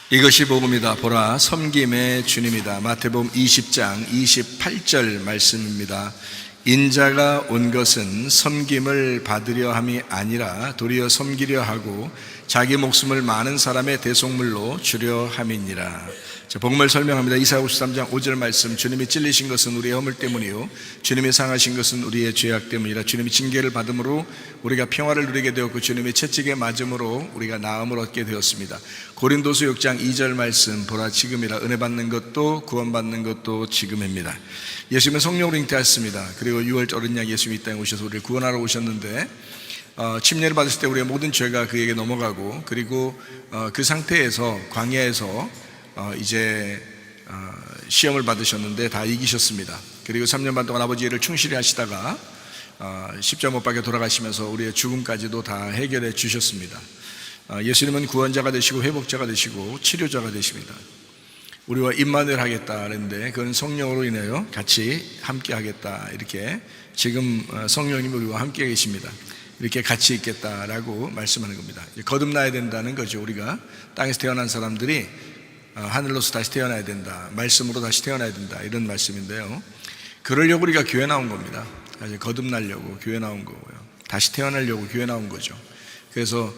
이것이 복음이다. 보라, 섬김의 주님이다. 마태복음 20장 28절 말씀입니다. 인자가 온 것은 섬김을 받으려 함이 아니라 도리어 섬기려 하고 자기 목숨을 많은 사람의 대속물로 주려 함이니라. 복음을 설명합니다. 이사야 53장 5절 말씀. 주님이 찔리신 것은 우리의 허물 때문이요 주님이 상하신 것은 우리의 죄악 때문이라. 주님이 징계를 받음으로 우리가 평화를 누리게 되었고 주님이 채찍에 맞음으로 우리가 나음을 얻게 되었습니다. 고린도서 6장 2절 말씀. 보라, 지금이라 은혜 받는 것도 구원 받는 것도 지금입니다. 예수님은 성령으로 잉태하셨습니다. 그리고 6월 어린 양 예수님이 이 땅에 오셔서 우리를 구원하러 오셨는데 침례를 받으실 때 우리의 모든 죄가 그에게 넘어가고, 그리고 그 상태에서 광야에서 이제 시험을 받으셨는데 다 이기셨습니다. 그리고 3년 반 동안 아버지 일을 충실히 하시다가 십자가 못 박혀 돌아가시면서 우리의 죽음까지도 다 해결해 주셨습니다. 예수님은 구원자가 되시고 회복자가 되시고 치료자가 되십니다. 우리와 임마누엘 하겠다 하는데 그건 성령으로 인하여 같이 함께 하겠다, 이렇게 지금 성령님이 우리와 함께 계십니다. 이렇게 같이 있겠다라고 말씀하는 겁니다. 거듭나야 된다는 거죠. 우리가 땅에서 태어난 사람들이 하늘로서 다시 태어나야 된다, 말씀으로 다시 태어나야 된다, 이런 말씀인데요, 그러려고 우리가 교회 나온 겁니다. 거듭나려고 교회 나온 거고요, 다시 태어나려고 교회 나온 거죠. 그래서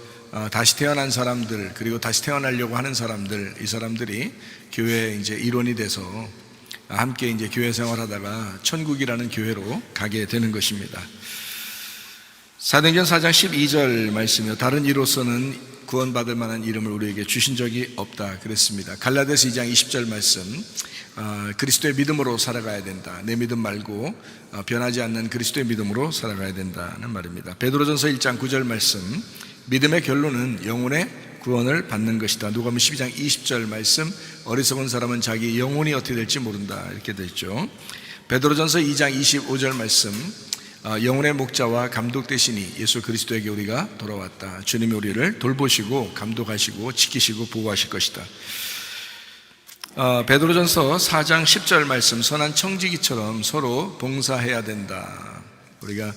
다시 태어난 사람들, 그리고 다시 태어나려고 하는 사람들, 이 사람들이 교회에 이제 일원이 돼서 함께 이제 교회 생활하다가 천국이라는 교회로 가게 되는 것입니다. 사도행전 4장 12절 말씀이요, 다른 이로서는 구원받을 만한 이름을 우리에게 주신 적이 없다 그랬습니다. 갈라디아서 2장 20절 말씀. 그리스도의 믿음으로 살아가야 된다. 내 믿음 말고 변하지 않는 그리스도의 믿음으로 살아가야 된다는 말입니다. 베드로전서 1장 9절 말씀. 믿음의 결론은 영혼의 구원을 받는 것이다. 누가복음 12장 20절 말씀. 어리석은 사람은 자기 영혼이 어떻게 될지 모른다, 이렇게 되어 있죠. 베드로전서 2장 25절 말씀. 영혼의 목자와 감독 되시니 예수 그리스도에게 우리가 돌아왔다. 주님이 우리를 돌보시고 감독하시고 지키시고 보호하실 것이다. 베드로전서 4장 10절 말씀. 선한 청지기처럼 서로 봉사해야 된다. 우리가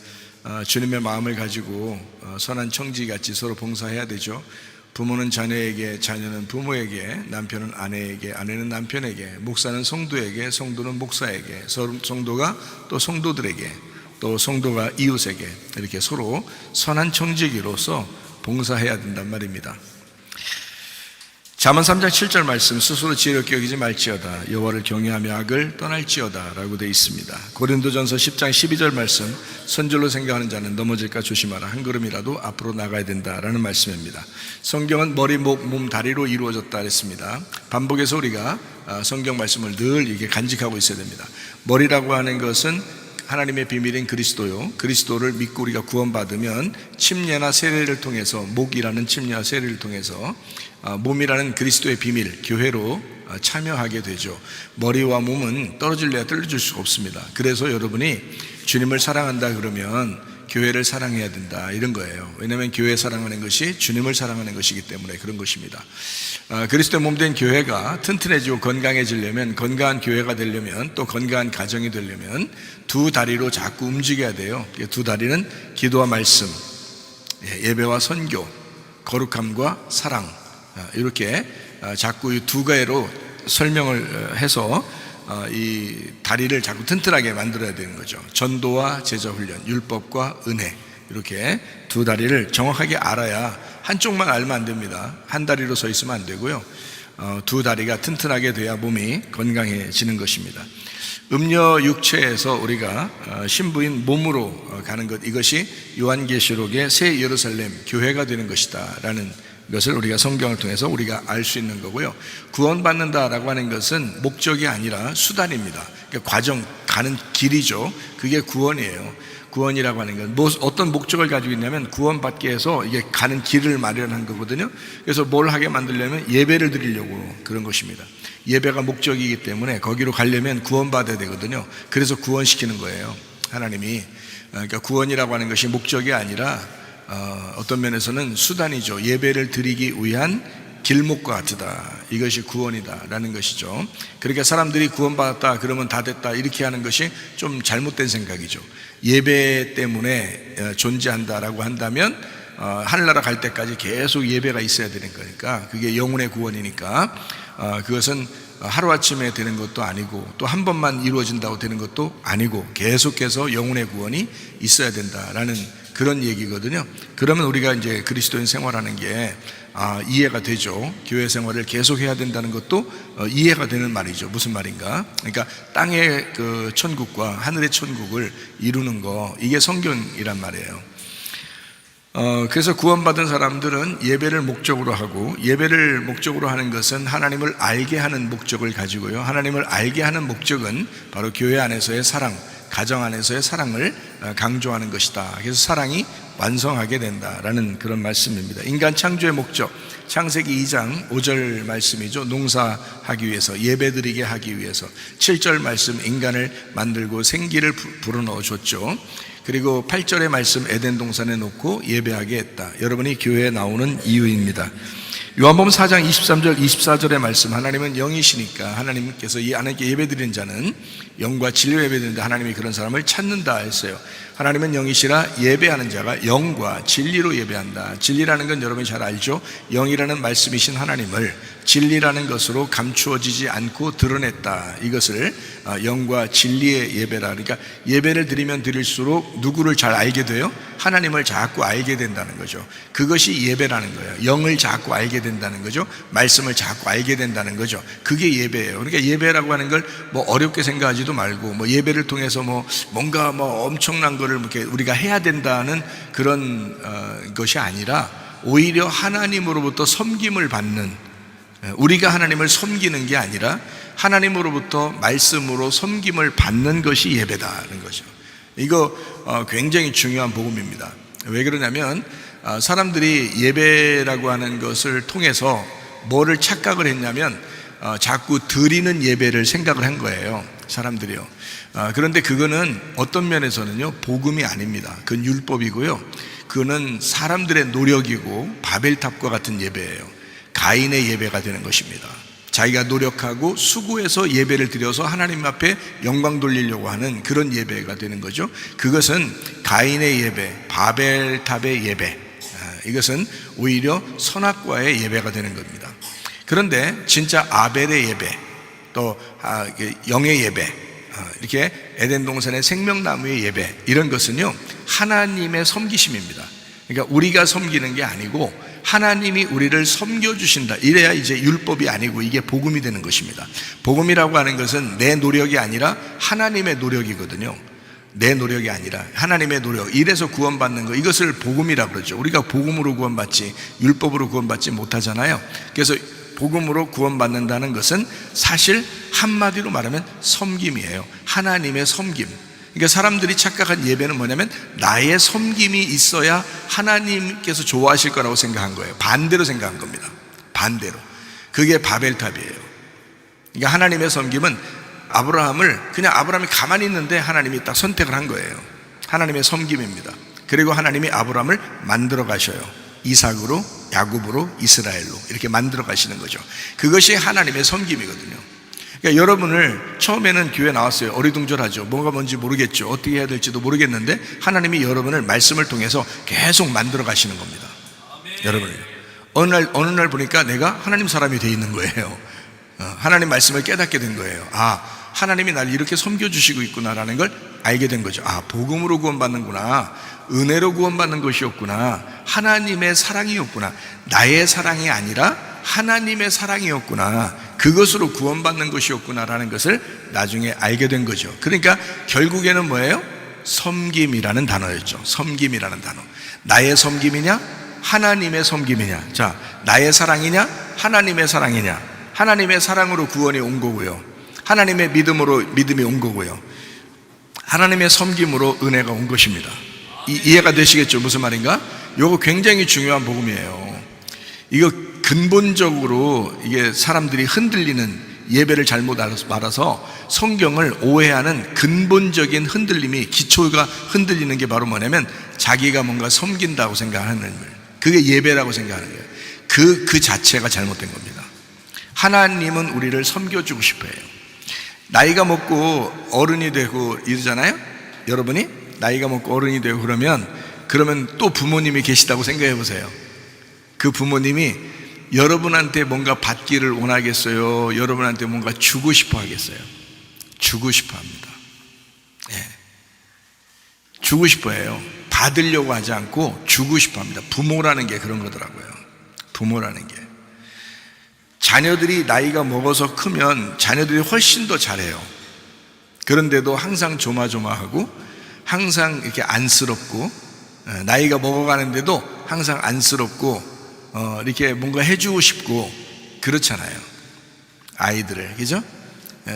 주님의 마음을 가지고 선한 청지기같이 서로 봉사해야 되죠. 부모는 자녀에게, 자녀는 부모에게, 남편은 아내에게, 아내는 남편에게, 목사는 성도에게, 성도는 목사에게, 성도가 또 성도들에게, 또 성도가 이웃에게, 이렇게 서로 선한 청지기로서 봉사해야 된단 말입니다. 잠언 3장 7절 말씀. 스스로 지혜롭게 여기지 말지어다. 여호와를 경외하며 악을 떠날지어다 라고 되어 있습니다. 고린도전서 10장 12절 말씀. 선절로 생각하는 자는 넘어질까 조심하라. 한 걸음이라도 앞으로 나가야 된다라는 말씀입니다. 성경은 머리, 목, 몸, 다리로 이루어졌다 했습니다. 반복해서 우리가 성경 말씀을 늘 이렇게 간직하고 있어야 됩니다. 머리라고 하는 것은 하나님의 비밀인 그리스도요, 그리스도를 믿고 우리가 구원받으면 침례나 세례를 통해서, 목이라는 침례나 세례를 통해서 몸이라는 그리스도의 비밀, 교회로 참여하게 되죠. 머리와 몸은 떨어질래야 떨어질 수가 없습니다. 그래서 여러분이 주님을 사랑한다 그러면 교회를 사랑해야 된다, 이런 거예요. 왜냐하면 교회 사랑하는 것이 주님을 사랑하는 것이기 때문에 그런 것입니다. 그리스도의 몸된 교회가 튼튼해지고 건강해지려면, 건강한 교회가 되려면, 또 건강한 가정이 되려면 두 다리로 자꾸 움직여야 돼요. 두 다리는 기도와 말씀, 예배와 선교, 거룩함과 사랑, 이렇게 자꾸 이 두 가지로 설명을 해서 이 다리를 자꾸 튼튼하게 만들어야 되는 거죠. 전도와 제자훈련, 율법과 은혜, 이렇게 두 다리를 정확하게 알아야, 한쪽만 알면 안 됩니다. 한 다리로 서 있으면 안 되고요, 두 다리가 튼튼하게 돼야 몸이 건강해지는 것입니다. 음녀 육체에서 우리가 신부인 몸으로 가는 것, 이것이 요한계시록의 새 예루살렘 교회가 되는 것이다 라는 것을 우리가 성경을 통해서 우리가 알 수 있는 거고요. 구원받는다라고 하는 것은 목적이 아니라 수단입니다. 그러니까 과정, 가는 길이죠. 그게 구원이에요. 구원이라고 하는 건 어떤 목적을 가지고 있냐면 구원받기 위해서 이게 가는 길을 마련한 거거든요. 그래서 뭘 하게 만들려면 예배를 드리려고 그런 것입니다. 예배가 목적이기 때문에 거기로 가려면 구원받아야 되거든요. 그래서 구원시키는 거예요, 하나님이. 그러니까 구원이라고 하는 것이 목적이 아니라 어떤 면에서는 수단이죠. 예배를 드리기 위한 길목과 같으다. 이것이 구원이다 라는 것이죠. 그러니까 사람들이 구원받았다 그러면 다 됐다 이렇게 하는 것이 좀 잘못된 생각이죠. 예배 때문에 존재한다라고 한다면 하늘나라 갈 때까지 계속 예배가 있어야 되는 거니까, 그게 영혼의 구원이니까 그것은 하루아침에 되는 것도 아니고 또 한 번만 이루어진다고 되는 것도 아니고 계속해서 영혼의 구원이 있어야 된다라는 그런 얘기거든요. 그러면 우리가 이제 그리스도인 생활하는 게 이해가 되죠. 교회 생활을 계속 해야 된다는 것도 이해가 되는 말이죠. 무슨 말인가? 그러니까 땅의 그 천국과 하늘의 천국을 이루는 거, 이게 성경이란 말이에요. 그래서 구원받은 사람들은 예배를 목적으로 하고, 예배를 목적으로 하는 것은 하나님을 알게 하는 목적을 가지고요, 하나님을 알게 하는 목적은 바로 교회 안에서의 사랑, 가정 안에서의 사랑을 강조하는 것이다. 그래서 사랑이 완성하게 된다라는 그런 말씀입니다. 인간 창조의 목적, 창세기 2장 5절 말씀이죠. 농사하기 위해서, 예배드리게 하기 위해서. 7절 말씀, 인간을 만들고 생기를 불어넣어 줬죠. 그리고 8절의 말씀, 에덴 동산에 놓고 예배하게 했다. 여러분이 교회에 나오는 이유입니다. 요한복음 4장 23절 24절의 말씀, 하나님은 영이시니까 하나님께서 하나님께 예배드리는 자는 영과 진리로 예배드리는데 하나님이 그런 사람을 찾는다 했어요. 하나님은 영이시라 예배하는 자가 영과 진리로 예배한다. 진리라는 건 여러분이 잘 알죠. 영이라는 말씀이신 하나님을 진리라는 것으로 감추어지지 않고 드러냈다. 이것을 영과 진리의 예배라. 그러니까 예배를 드리면 드릴수록 누구를 잘 알게 돼요? 하나님을 자꾸 알게 된다는 거죠. 그것이 예배라는 거예요. 영을 자꾸 알게 된다는 거죠. 말씀을 자꾸 알게 된다는 거죠. 그게 예배예요. 그러니까 예배라고 하는 걸 뭐 어렵게 생각하지도 말고, 뭐 예배를 통해서 뭔가 엄청난 거를 이렇게 우리가 해야 된다는 그런 것이 아니라, 오히려 하나님으로부터 섬김을 받는, 우리가 하나님을 섬기는 게 아니라 하나님으로부터 말씀으로 섬김을 받는 것이 예배다는 거죠. 이거 굉장히 중요한 복음입니다. 왜 그러냐면 사람들이 예배라고 하는 것을 통해서 뭐를 착각을 했냐면 자꾸 드리는 예배를 생각을 한 거예요, 사람들이요. 그런데 그거는 어떤 면에서는요, 복음이 아닙니다. 그건 율법이고요, 그거는 사람들의 노력이고 바벨탑과 같은 예배예요. 가인의 예배가 되는 것입니다. 자기가 노력하고 수고해서 예배를 드려서 하나님 앞에 영광 돌리려고 하는 그런 예배가 되는 거죠. 그것은 가인의 예배, 바벨탑의 예배, 이것은 오히려 선악과의 예배가 되는 겁니다. 그런데 진짜 아벨의 예배, 또 영의 예배, 이렇게 에덴 동산의 생명나무의 예배, 이런 것은요, 하나님의 섬기심입니다. 그러니까 우리가 섬기는 게 아니고 하나님이 우리를 섬겨주신다. 이래야 이제 율법이 아니고 이게 복음이 되는 것입니다. 복음이라고 하는 것은 내 노력이 아니라 하나님의 노력이거든요. 내 노력이 아니라 하나님의 노력. 이래서 구원받는 거, 이것을 복음이라고 그러죠. 우리가 복음으로 구원받지 율법으로 구원받지 못하잖아요. 그래서 복음으로 구원받는다는 것은 사실 한마디로 말하면 섬김이에요. 하나님의 섬김. 그러니까 사람들이 착각한 예배는 뭐냐면 나의 섬김이 있어야 하나님께서 좋아하실 거라고 생각한 거예요. 반대로 생각한 겁니다. 반대로. 그게 바벨탑이에요. 그러니까 하나님의 섬김은 아브라함이 가만히 있는데 하나님이 딱 선택을 한 거예요. 하나님의 섬김입니다. 그리고 하나님이 아브라함을 만들어 가셔요. 이삭으로, 야곱으로, 이스라엘로 이렇게 만들어 가시는 거죠. 그것이 하나님의 섬김이거든요. 그러니까 여러분을 처음에는 교회 나왔어요. 어리둥절하죠. 뭐가 뭔지 모르겠죠. 어떻게 해야 될지도 모르겠는데 하나님이 여러분을 말씀을 통해서 계속 만들어 가시는 겁니다. 여러분을 어느 날 보니까 내가 하나님 사람이 돼 있는 거예요. 하나님 말씀을 깨닫게 된 거예요. 하나님이 날 이렇게 섬겨주시고 있구나라는 걸 알게 된 거죠. 복음으로 구원받는구나, 은혜로 구원받는 것이었구나, 하나님의 사랑이었구나, 나의 사랑이 아니라 하나님의 사랑이었구나, 그것으로 구원받는 것이었구나라는 것을 나중에 알게 된 거죠. 그러니까 결국에는 뭐예요? 섬김이라는 단어였죠. 섬김이라는 단어. 나의 섬김이냐, 하나님의 섬김이냐. 자, 나의 사랑이냐, 하나님의 사랑이냐. 하나님의 사랑으로 구원이 온 거고요, 하나님의 믿음으로 믿음이 온 거고요, 하나님의 섬김으로 은혜가 온 것입니다. 이해가 되시겠죠? 무슨 말인가? 이거 굉장히 중요한 복음이에요. 이거 근본적으로 이게 사람들이 흔들리는, 예배를 잘못 알아서 성경을 오해하는 근본적인 흔들림이, 기초가 흔들리는 게 바로 뭐냐면 자기가 뭔가 섬긴다고 생각하는 거예요. 그게 예배라고 생각하는 거예요. 그 자체가 잘못된 겁니다. 하나님은 우리를 섬겨주고 싶어요. 나이가 먹고 어른이 되고 이러잖아요. 여러분이 나이가 먹고 어른이 되고 그러면 그러면 또 부모님이 계시다고 생각해 보세요. 그 부모님이 여러분한테 뭔가 받기를 원하겠어요? 여러분한테 뭔가 주고 싶어 하겠어요? 주고 싶어 합니다. 예. 주고 싶어 해요. 받으려고 하지 않고 주고 싶어 합니다. 부모라는 게 그런 거더라고요. 부모라는 게. 자녀들이 나이가 먹어서 크면 자녀들이 훨씬 더 잘해요. 그런데도 항상 조마조마하고 항상 이렇게 안쓰럽고, 나이가 먹어가는데도 항상 안쓰럽고 이렇게 뭔가 해주고 싶고 그렇잖아요. 아이들을, 그죠?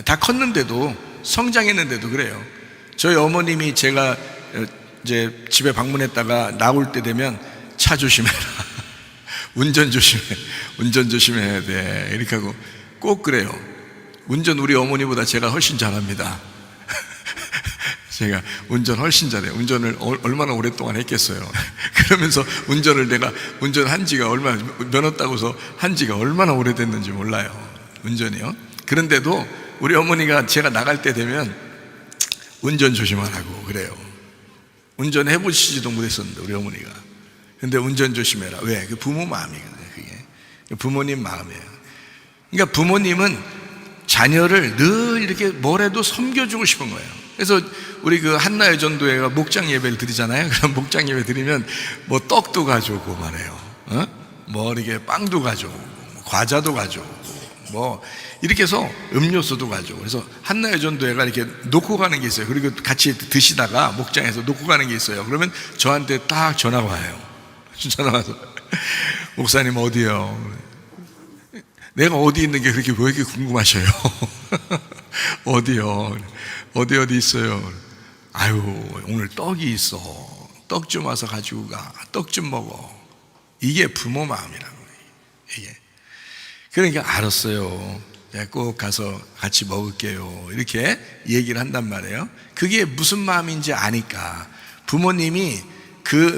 다 컸는데도, 성장했는데도 그래요. 저희 어머님이 제가 이제 집에 방문했다가 나올 때 되면 차 조심해라, 운전 조심해, 운전 조심해야 돼, 이렇게 하고 꼭 그래요. 운전 우리 어머니보다 제가 훨씬 잘합니다. 제가 운전 훨씬 잘해요. 운전을 얼마나 오랫동안 했겠어요. 그러면서 내가 운전한 지가 면허 따고서 한 지가 얼마나 오래됐는지 몰라요, 운전이요. 그런데도 우리 어머니가 제가 나갈 때 되면 운전 조심하라고 그래요. 운전해 보시지도 못했었는데 우리 어머니가. 근데 운전 조심해라. 왜? 그 부모 마음이거든요. 그게 부모님 마음이에요. 그러니까 부모님은 자녀를 늘 이렇게 뭐래도 섬겨주고 싶은 거예요. 그래서 우리 그 한나의 전도회가 목장 예배를 드리잖아요. 그럼 목장 예배 드리면 뭐 떡도 가져오고 말해요. 뭐 이렇게 빵도 가져오고 과자도 가져오고 뭐 이렇게 해서 음료수도 가져오고. 그래서 한나의 전도회가 이렇게 놓고 가는 게 있어요. 그리고 같이 드시다가 목장에서 놓고 가는 게 있어요. 그러면 저한테 딱 전화가 와요. 전화 와서 목사님 어디요? 내가 어디 있는 게 그렇게 왜 이렇게 궁금하셔요? 어디요? 어디 있어요? 아유, 오늘 떡이 있어. 떡 좀 와서 가지고 가. 떡 좀 먹어. 이게 부모 마음이라고. 이게. 그러니까 알았어요. 내가 꼭 가서 같이 먹을게요. 이렇게 얘기를 한단 말이에요. 그게 무슨 마음인지 아니까. 부모님이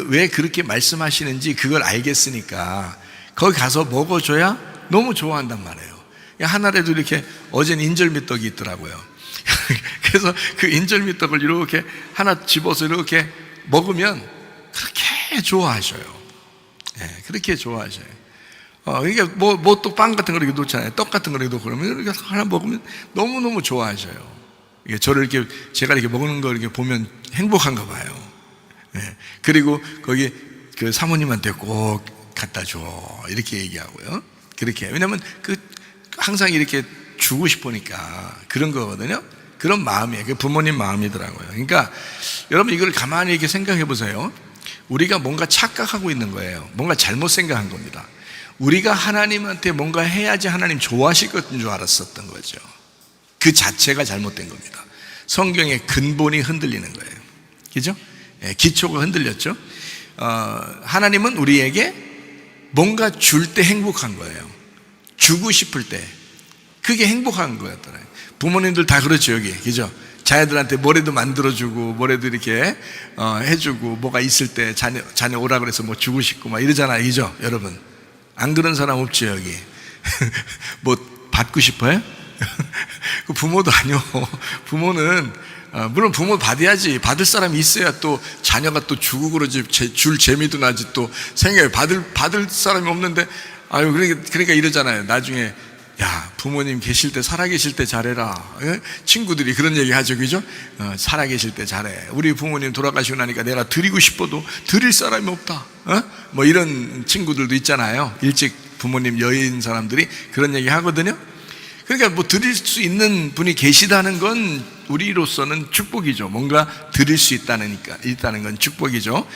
왜 그렇게 말씀하시는지 그걸 알겠으니까 거기 가서 먹어줘야 너무 좋아한단 말이에요. 하나라도 이렇게, 어제는 인절미떡이 있더라고요. 그래서 그 인절미떡을 이렇게 하나 집어서 이렇게 먹으면 그렇게 좋아하셔요. 네, 그렇게 좋아하셔요. 그러니까 뭐 또 빵 같은 거 이렇게 놓잖아요. 떡 같은 거 이렇게 놓고 그러면 이렇게 하나 먹으면 너무너무 좋아하셔요. 이게 저를 이렇게, 제가 이렇게 먹는 거 이렇게 보면 행복한가 봐요. 네, 그리고 거기 그 사모님한테 꼭 갖다 줘. 이렇게 얘기하고요. 그렇게. 왜냐면 항상 이렇게 주고 싶으니까 그런 거거든요. 그런 마음이에요. 그 부모님 마음이더라고요. 그러니까 여러분 이걸 가만히 이렇게 생각해 보세요. 우리가 뭔가 착각하고 있는 거예요. 뭔가 잘못 생각한 겁니다. 우리가 하나님한테 뭔가 해야지 하나님 좋아하실 것인 줄 알았었던 거죠. 그 자체가 잘못된 겁니다. 성경의 근본이 흔들리는 거예요. 그죠? 기초가 흔들렸죠. 하나님은 우리에게 뭔가 줄 때 행복한 거예요. 주고 싶을 때 그게 행복한 거였더라고요. 부모님들 다 그렇죠, 여기. 그죠? 자녀들한테 뭐래도 만들어주고 뭐래도 이렇게 해주고, 뭐가 있을 때 자녀 오라 그래서 뭐 주고 싶고 막 이러잖아요. 그죠? 여러분 안 그런 사람 없죠, 여기. 뭐 받고 싶어요? 그 부모도 아니요. 부모는 물론 부모 받아야지. 받을 사람이 있어야 또 자녀가 또 주고 그러지. 줄 재미도 나지. 또 생각해. 받을 사람이 없는데, 아유, 그러니까 이러잖아요. 나중에, 야, 부모님 계실 때, 살아계실 때 잘해라. 친구들이 그런 얘기 하죠. 그죠? 살아계실 때 잘해. 우리 부모님 돌아가시고 나니까 내가 드리고 싶어도 드릴 사람이 없다. 뭐 이런 친구들도 있잖아요. 일찍 부모님 여인 사람들이 그런 얘기 하거든요. 그러니까 뭐 드릴 수 있는 분이 계시다는 건 우리로서는 축복이죠. 뭔가 드릴 수 있다는 건 축복이죠.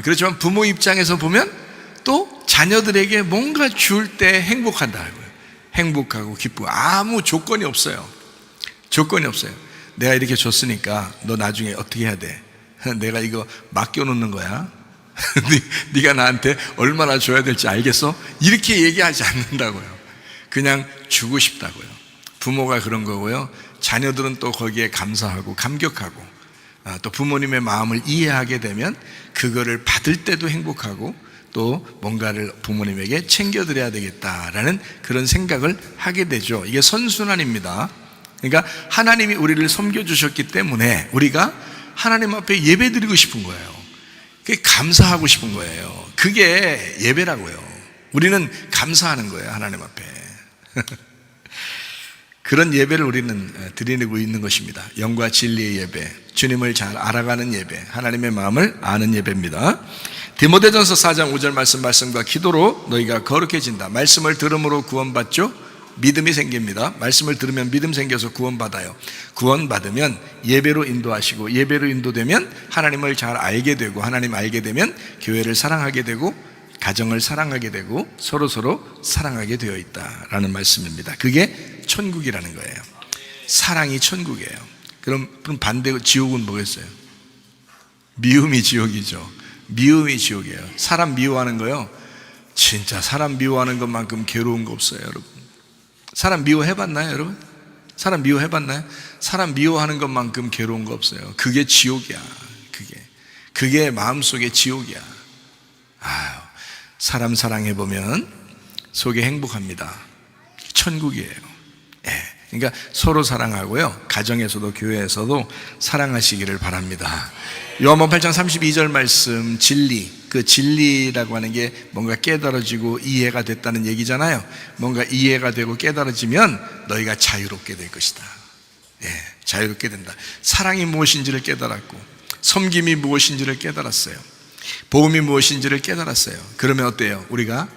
그렇지만 부모 입장에서 보면 또 자녀들에게 뭔가 줄 때 행복한다고요. 행복하고 기쁘고 아무 조건이 없어요. 조건이 없어요. 내가 이렇게 줬으니까 너 나중에 어떻게 해야 돼? 내가 이거 맡겨놓는 거야. 네가 나한테 얼마나 줘야 될지 알겠어? 이렇게 얘기하지 않는다고요. 그냥 주고 싶다고요. 부모가 그런 거고요. 자녀들은 또 거기에 감사하고 감격하고, 또 부모님의 마음을 이해하게 되면 그거를 받을 때도 행복하고 또 뭔가를 부모님에게 챙겨드려야 되겠다라는 그런 생각을 하게 되죠. 이게 선순환입니다. 그러니까 하나님이 우리를 섬겨주셨기 때문에 우리가 하나님 앞에 예배드리고 싶은 거예요. 그게 감사하고 싶은 거예요. 그게 예배라고요. 우리는 감사하는 거예요, 하나님 앞에. 그런 예배를 우리는 드리고 있는 것입니다. 영과 진리의 예배, 주님을 잘 알아가는 예배, 하나님의 마음을 아는 예배입니다. 디모데전서 4장 5절 말씀과 기도로 너희가 거룩해진다. 말씀을 들음으로 구원받죠? 믿음이 생깁니다. 말씀을 들으면 믿음 생겨서 구원받아요. 구원받으면 예배로 인도하시고, 예배로 인도되면 하나님을 잘 알게 되고, 하나님 알게 되면 교회를 사랑하게 되고, 가정을 사랑하게 되고, 서로 사랑하게 되어 있다라는 말씀입니다. 그게 천국이라는 거예요. 사랑이 천국이에요. 그럼 반대 지옥은 뭐겠어요? 미움이 지옥이죠. 미움이 지옥이에요. 사람 미워하는 거요, 진짜 사람 미워하는 것만큼 괴로운 거 없어요, 여러분. 사람 미워해봤나요, 여러분? 사람 미워해봤나요? 사람 미워하는 것만큼 괴로운 거 없어요. 그게 지옥이야. 그게 마음속에 지옥이야. 아유, 사람 사랑해보면 속에 행복합니다. 천국이에요. 예. 그러니까 서로 사랑하고요, 가정에서도 교회에서도 사랑하시기를 바랍니다. 요한복음 8장 32절 말씀, 진리, 그 진리라고 하는 게 뭔가 깨달아지고 이해가 됐다는 얘기잖아요. 뭔가 이해가 되고 깨달아지면 너희가 자유롭게 될 것이다. 예, 자유롭게 된다. 사랑이 무엇인지를 깨달았고, 섬김이 무엇인지를 깨달았어요. 복음이 무엇인지를 깨달았어요. 그러면 어때요? 우리가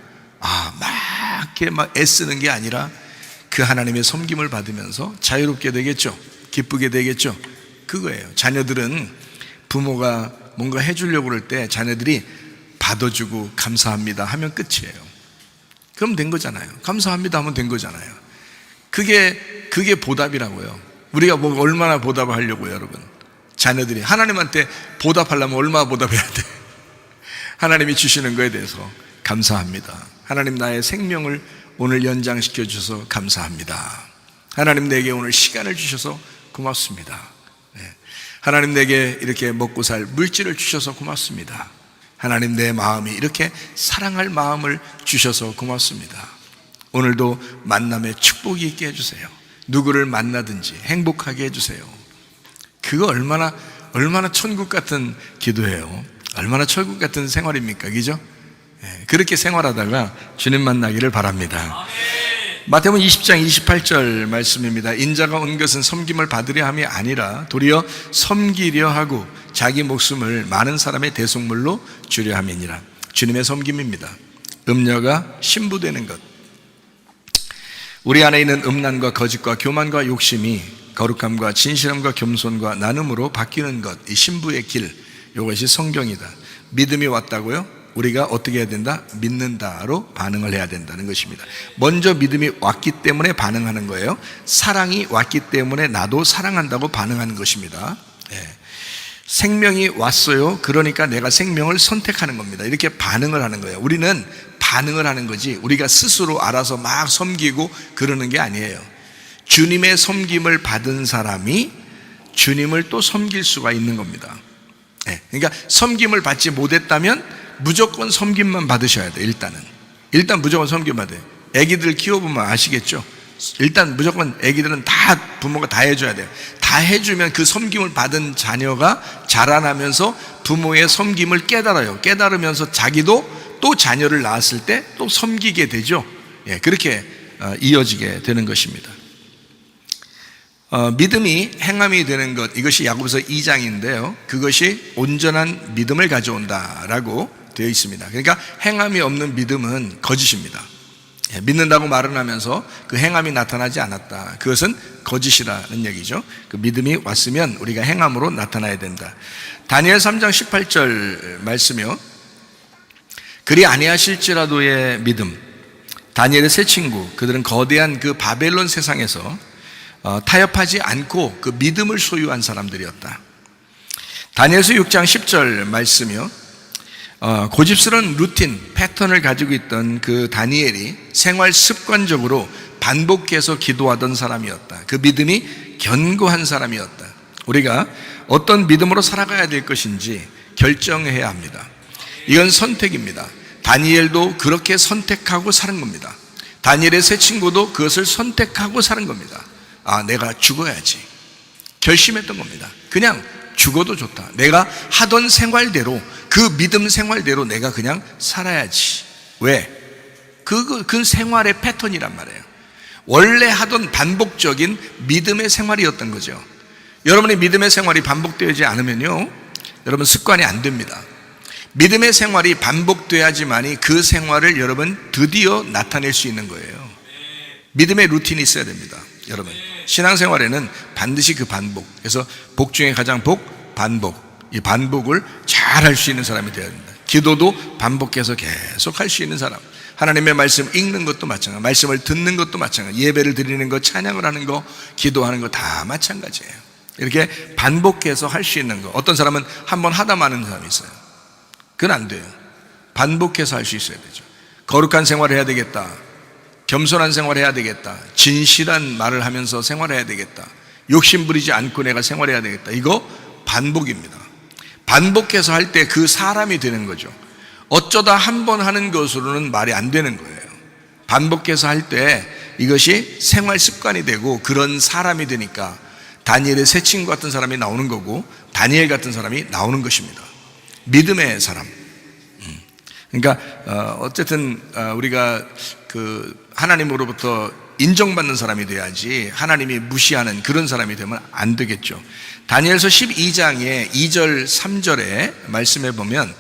막 애쓰는 게 아니라 그 하나님의 섬김을 받으면서 자유롭게 되겠죠. 기쁘게 되겠죠. 그거예요. 자녀들은 부모가 뭔가 해주려고 그럴 때 자녀들이 받아주고 감사합니다 하면 끝이에요. 그럼 된 거잖아요. 감사합니다 하면 된 거잖아요. 그게 보답이라고요. 우리가 뭐 얼마나 보답을 하려고요, 여러분. 자녀들이 하나님한테 보답하려면 얼마나 보답해야 돼? 하나님이 주시는 거에 대해서 감사합니다. 하나님, 나의 생명을 오늘 연장시켜 주셔서 감사합니다. 하나님, 내게 오늘 시간을 주셔서 고맙습니다. 하나님, 내게 이렇게 먹고 살 물질을 주셔서 고맙습니다. 하나님, 내 마음이 이렇게 사랑할 마음을 주셔서 고맙습니다. 오늘도 만남의 축복이 있게 해주세요. 누구를 만나든지 행복하게 해주세요. 그거 얼마나 천국 같은 기도예요. 얼마나 천국 같은 생활입니까? 그죠? 그렇게 생활하다가 주님 만나기를 바랍니다. 마태복음 20장 28절 말씀입니다. 인자가 온 것은 섬김을 받으려 함이 아니라 도리어 섬기려 하고 자기 목숨을 많은 사람의 대속물로 주려 함이니라. 주님의 섬김입니다. 음녀가 신부되는 것, 우리 안에 있는 음란과 거짓과 교만과 욕심이 거룩함과 진실함과 겸손과 나눔으로 바뀌는 것, 이 신부의 길, 이것이 성경이다. 믿음이 왔다고요? 우리가 어떻게 해야 된다? 믿는다로 반응을 해야 된다는 것입니다. 먼저 믿음이 왔기 때문에 반응하는 거예요. 사랑이 왔기 때문에 나도 사랑한다고 반응하는 것입니다. 생명이 왔어요. 그러니까 내가 생명을 선택하는 겁니다. 이렇게 반응을 하는 거예요. 우리는 반응을 하는 거지 우리가 스스로 알아서 막 섬기고 그러는 게 아니에요. 주님의 섬김을 받은 사람이 주님을 또 섬길 수가 있는 겁니다. 그러니까 섬김을 받지 못했다면 무조건 섬김만 받으셔야 돼요. 일단 무조건 섬김 받아요. 애기들 키워보면 아시겠죠? 일단 무조건 애기들은 다 부모가 다 해줘야 돼요. 다 해주면 그 섬김을 받은 자녀가 자라나면서 부모의 섬김을 깨달아요. 깨달으면서 자기도 또 자녀를 낳았을 때 또 섬기게 되죠. 그렇게 이어지게 되는 것입니다. 믿음이 행함이 되는 것, 이것이 야고보서 2장인데요 그것이 온전한 믿음을 가져온다라고 되어 있습니다. 그러니까 행함이 없는 믿음은 거짓입니다. 믿는다고 말은 하면서 그 행함이 나타나지 않았다, 그것은 거짓이라는 얘기죠. 그 믿음이 왔으면 우리가 행함으로 나타나야 된다. 다니엘 3장 18절 말씀이요, 그리 아니하실지라도의 믿음. 다니엘의 세 친구, 그들은 거대한 그 바벨론 세상에서 타협하지 않고 그 믿음을 소유한 사람들이었다. 다니엘서 6장 10절 말씀이요, 고집스러운 루틴, 패턴을 가지고 있던 그 다니엘이 생활 습관적으로 반복해서 기도하던 사람이었다. 그 믿음이 견고한 사람이었다. 우리가 어떤 믿음으로 살아가야 될 것인지 결정해야 합니다. 이건 선택입니다. 다니엘도 그렇게 선택하고 사는 겁니다. 다니엘의 세 친구도 그것을 선택하고 사는 겁니다. 내가 죽어야지 결심했던 겁니다. 그냥 죽어도 좋다. 내가 하던 생활대로, 그 믿음 생활대로 내가 그냥 살아야지. 왜? 그 생활의 패턴이란 말이에요. 원래 하던 반복적인 믿음의 생활이었던 거죠. 여러분의 믿음의 생활이 반복되지 않으면요, 여러분 습관이 안 됩니다. 믿음의 생활이 반복돼야지만이 그 생활을 여러분 드디어 나타낼 수 있는 거예요. 믿음의 루틴이 있어야 됩니다. 여러분 신앙생활에는 반드시 그 반복, 그래서 복 중에 가장 복, 반복, 이 반복을 잘 할 수 있는 사람이 되어야 됩니다. 기도도 반복해서 계속 할 수 있는 사람, 하나님의 말씀 읽는 것도 마찬가지, 말씀을 듣는 것도 마찬가지, 예배를 드리는 것, 찬양을 하는 거, 기도하는 거 다 마찬가지예요. 이렇게 반복해서 할 수 있는 거. 어떤 사람은 한번 하다 마는 사람이 있어요. 그건 안 돼요. 반복해서 할 수 있어야 되죠. 거룩한 생활을 해야 되겠다, 겸손한 생활을 해야 되겠다, 진실한 말을 하면서 생활해야 되겠다, 욕심 부리지 않고 내가 생활해야 되겠다, 이거 반복입니다. 반복해서 할 때 그 사람이 되는 거죠. 어쩌다 한 번 하는 것으로는 말이 안 되는 거예요. 반복해서 할 때 이것이 생활 습관이 되고 그런 사람이 되니까 다니엘의 새 친구 같은 사람이 나오는 거고, 다니엘 같은 사람이 나오는 것입니다. 믿음의 사람. 그러니까 어쨌든 우리가 그 하나님으로부터 인정받는 사람이 돼야지 하나님이 무시하는 그런 사람이 되면 안 되겠죠. 다니엘서 12장의 2절 3절에 말씀해 보면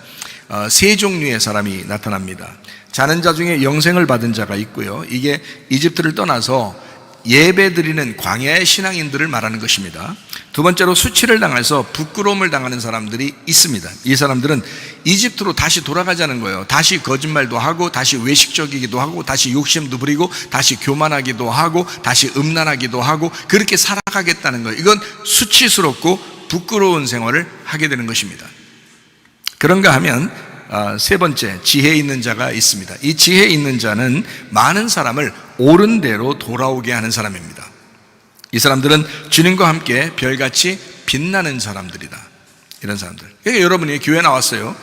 세 종류의 사람이 나타납니다. 자는 자 중에 영생을 받은 자가 있고요, 이게 이집트를 떠나서 예배드리는 광야의 신앙인들을 말하는 것입니다. 두 번째로 수치를 당해서 부끄러움을 당하는 사람들이 있습니다. 이 사람들은 이집트로 다시 돌아가자는 거예요. 다시 거짓말도 하고, 다시 외식적이기도 하고, 다시 욕심도 부리고, 다시 교만하기도 하고, 다시 음란하기도 하고, 그렇게 살아가겠다는 거예요. 이건 수치스럽고 부끄러운 생활을 하게 되는 것입니다. 그런가 하면 세 번째, 지혜 있는 자가 있습니다. 이 지혜 있는 자는 많은 사람을 옳은 대로 돌아오게 하는 사람입니다. 이 사람들은 주님과 함께 별같이 빛나는 사람들이다. 이런 사람들. 그러니까 여러분이 교회 나왔어요.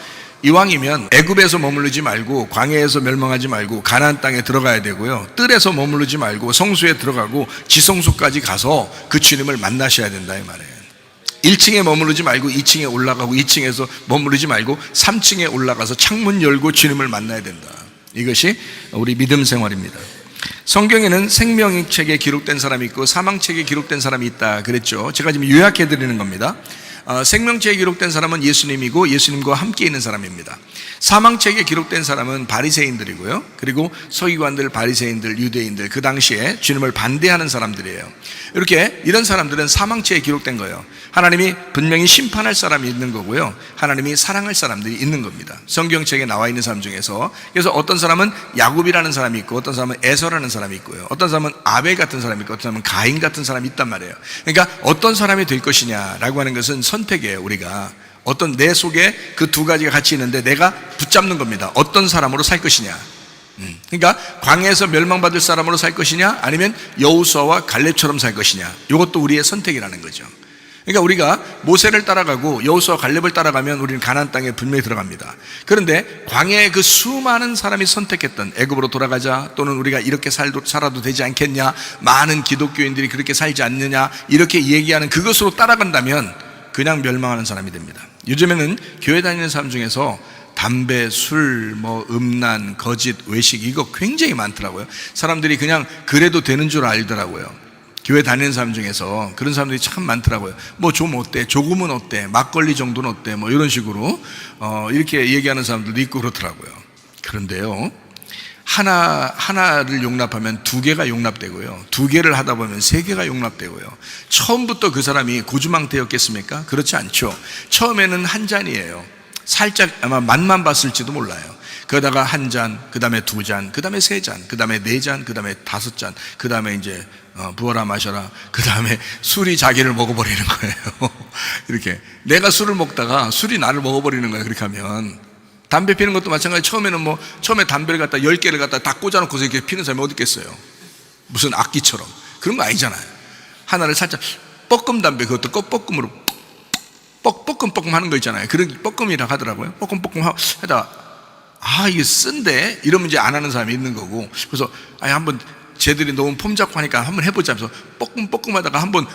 이왕이면 애굽에서 머무르지 말고, 광야에서 멸망하지 말고 가나안 땅에 들어가야 되고요, 뜰에서 머무르지 말고 성소에 들어가고 지성소까지 가서 그 주님을 만나셔야 된다 이 말이에요. 1층에 머무르지 말고 2층에 올라가고, 2층에서 머무르지 말고 3층에 올라가서 창문 열고 주님을 만나야 된다. 이것이 우리 믿음 생활입니다. 성경에는 생명책에 기록된 사람이 있고 사망책에 기록된 사람이 있다 그랬죠. 제가 지금 요약해 드리는 겁니다. 생명책에 기록된 사람은 예수님이고 예수님과 함께 있는 사람입니다. 사망책에 기록된 사람은 바리새인들이고요, 그리고 서기관들, 바리새인들, 유대인들, 그 당시에 주님을 반대하는 사람들이에요. 이렇게 이런 사람들은 사망책에 기록된 거예요. 하나님이 분명히 심판할 사람이 있는 거고요, 하나님이 사랑할 사람들이 있는 겁니다. 성경책에 나와 있는 사람 중에서. 그래서 어떤 사람은 야곱이라는 사람이 있고, 어떤 사람은 에서라는 사람이 있고요, 어떤 사람은 아벨 같은 사람이 있고, 어떤 사람은 가인 같은 사람이 있단 말이에요. 그러니까 어떤 사람이 될 것이냐라고 하는 것은 선택이에요. 우리가 어떤 내 속에 그 두 가지가 같이 있는데 내가 붙잡는 겁니다. 어떤 사람으로 살 것이냐. 그러니까 광야에서 멸망받을 사람으로 살 것이냐, 아니면 여호수아와 갈렙처럼 살 것이냐. 이것도 우리의 선택이라는 거죠. 그러니까 우리가 모세를 따라가고 여호수아 갈렙을 따라가면 우리는 가나안 땅에 분명히 들어갑니다. 그런데 광야에 그 수많은 사람이 선택했던 애굽으로 돌아가자, 또는 우리가 이렇게 살아도 되지 않겠냐, 많은 기독교인들이 그렇게 살지 않느냐, 이렇게 얘기하는 그것으로 따라간다면 그냥 멸망하는 사람이 됩니다. 요즘에는 교회 다니는 사람 중에서 담배, 술, 음란, 거짓, 외식, 이거 굉장히 많더라고요. 사람들이 그냥 그래도 되는 줄 알더라고요. 교회 다니는 사람 중에서 그런 사람들이 참 많더라고요. 좀 어때? 조금은 어때? 막걸리 정도는 어때? 이런 식으로 이렇게 얘기하는 사람들도 있고 그렇더라고요. 그런데요, 하나를 용납하면 두 개가 용납되고요, 두 개를 하다 보면 세 개가 용납되고요. 처음부터 그 사람이 고주망태였겠습니까? 그렇지 않죠. 처음에는 한 잔이에요. 살짝 아마 맛만 봤을지도 몰라요. 그러다가 한 잔, 그 다음에 두 잔, 그 다음에 세 잔, 그 다음에 네 잔, 그 다음에 다섯 잔, 그 다음에 이제 부어라 마셔라, 그 다음에 술이 자기를 먹어버리는 거예요. 이렇게 내가 술을 먹다가 술이 나를 먹어버리는 거예요. 그렇게 하면 담배 피는 것도 마찬가지. 처음에는 처음에 담배를 갖다 10개를 갖다 다 꽂아놓고서 이렇게 피는 사람이 어디 있겠어요? 무슨 악기처럼. 그런 거 아니잖아요. 하나를 살짝 뻐끔 담배, 그것도 뻐끔으로 뻐끔뻐끔 하는 거 있잖아요. 그런 뻐끔이라고 하더라고요. 뻐끔뻐끔 하다가 이게 쓴데 이러면 이제 안 하는 사람이 있는 거고, 그래서 한번 쟤들이 너무 폼 잡고 하니까 한번 해보자 하면서 뻐끔뻐끔 하다가 한번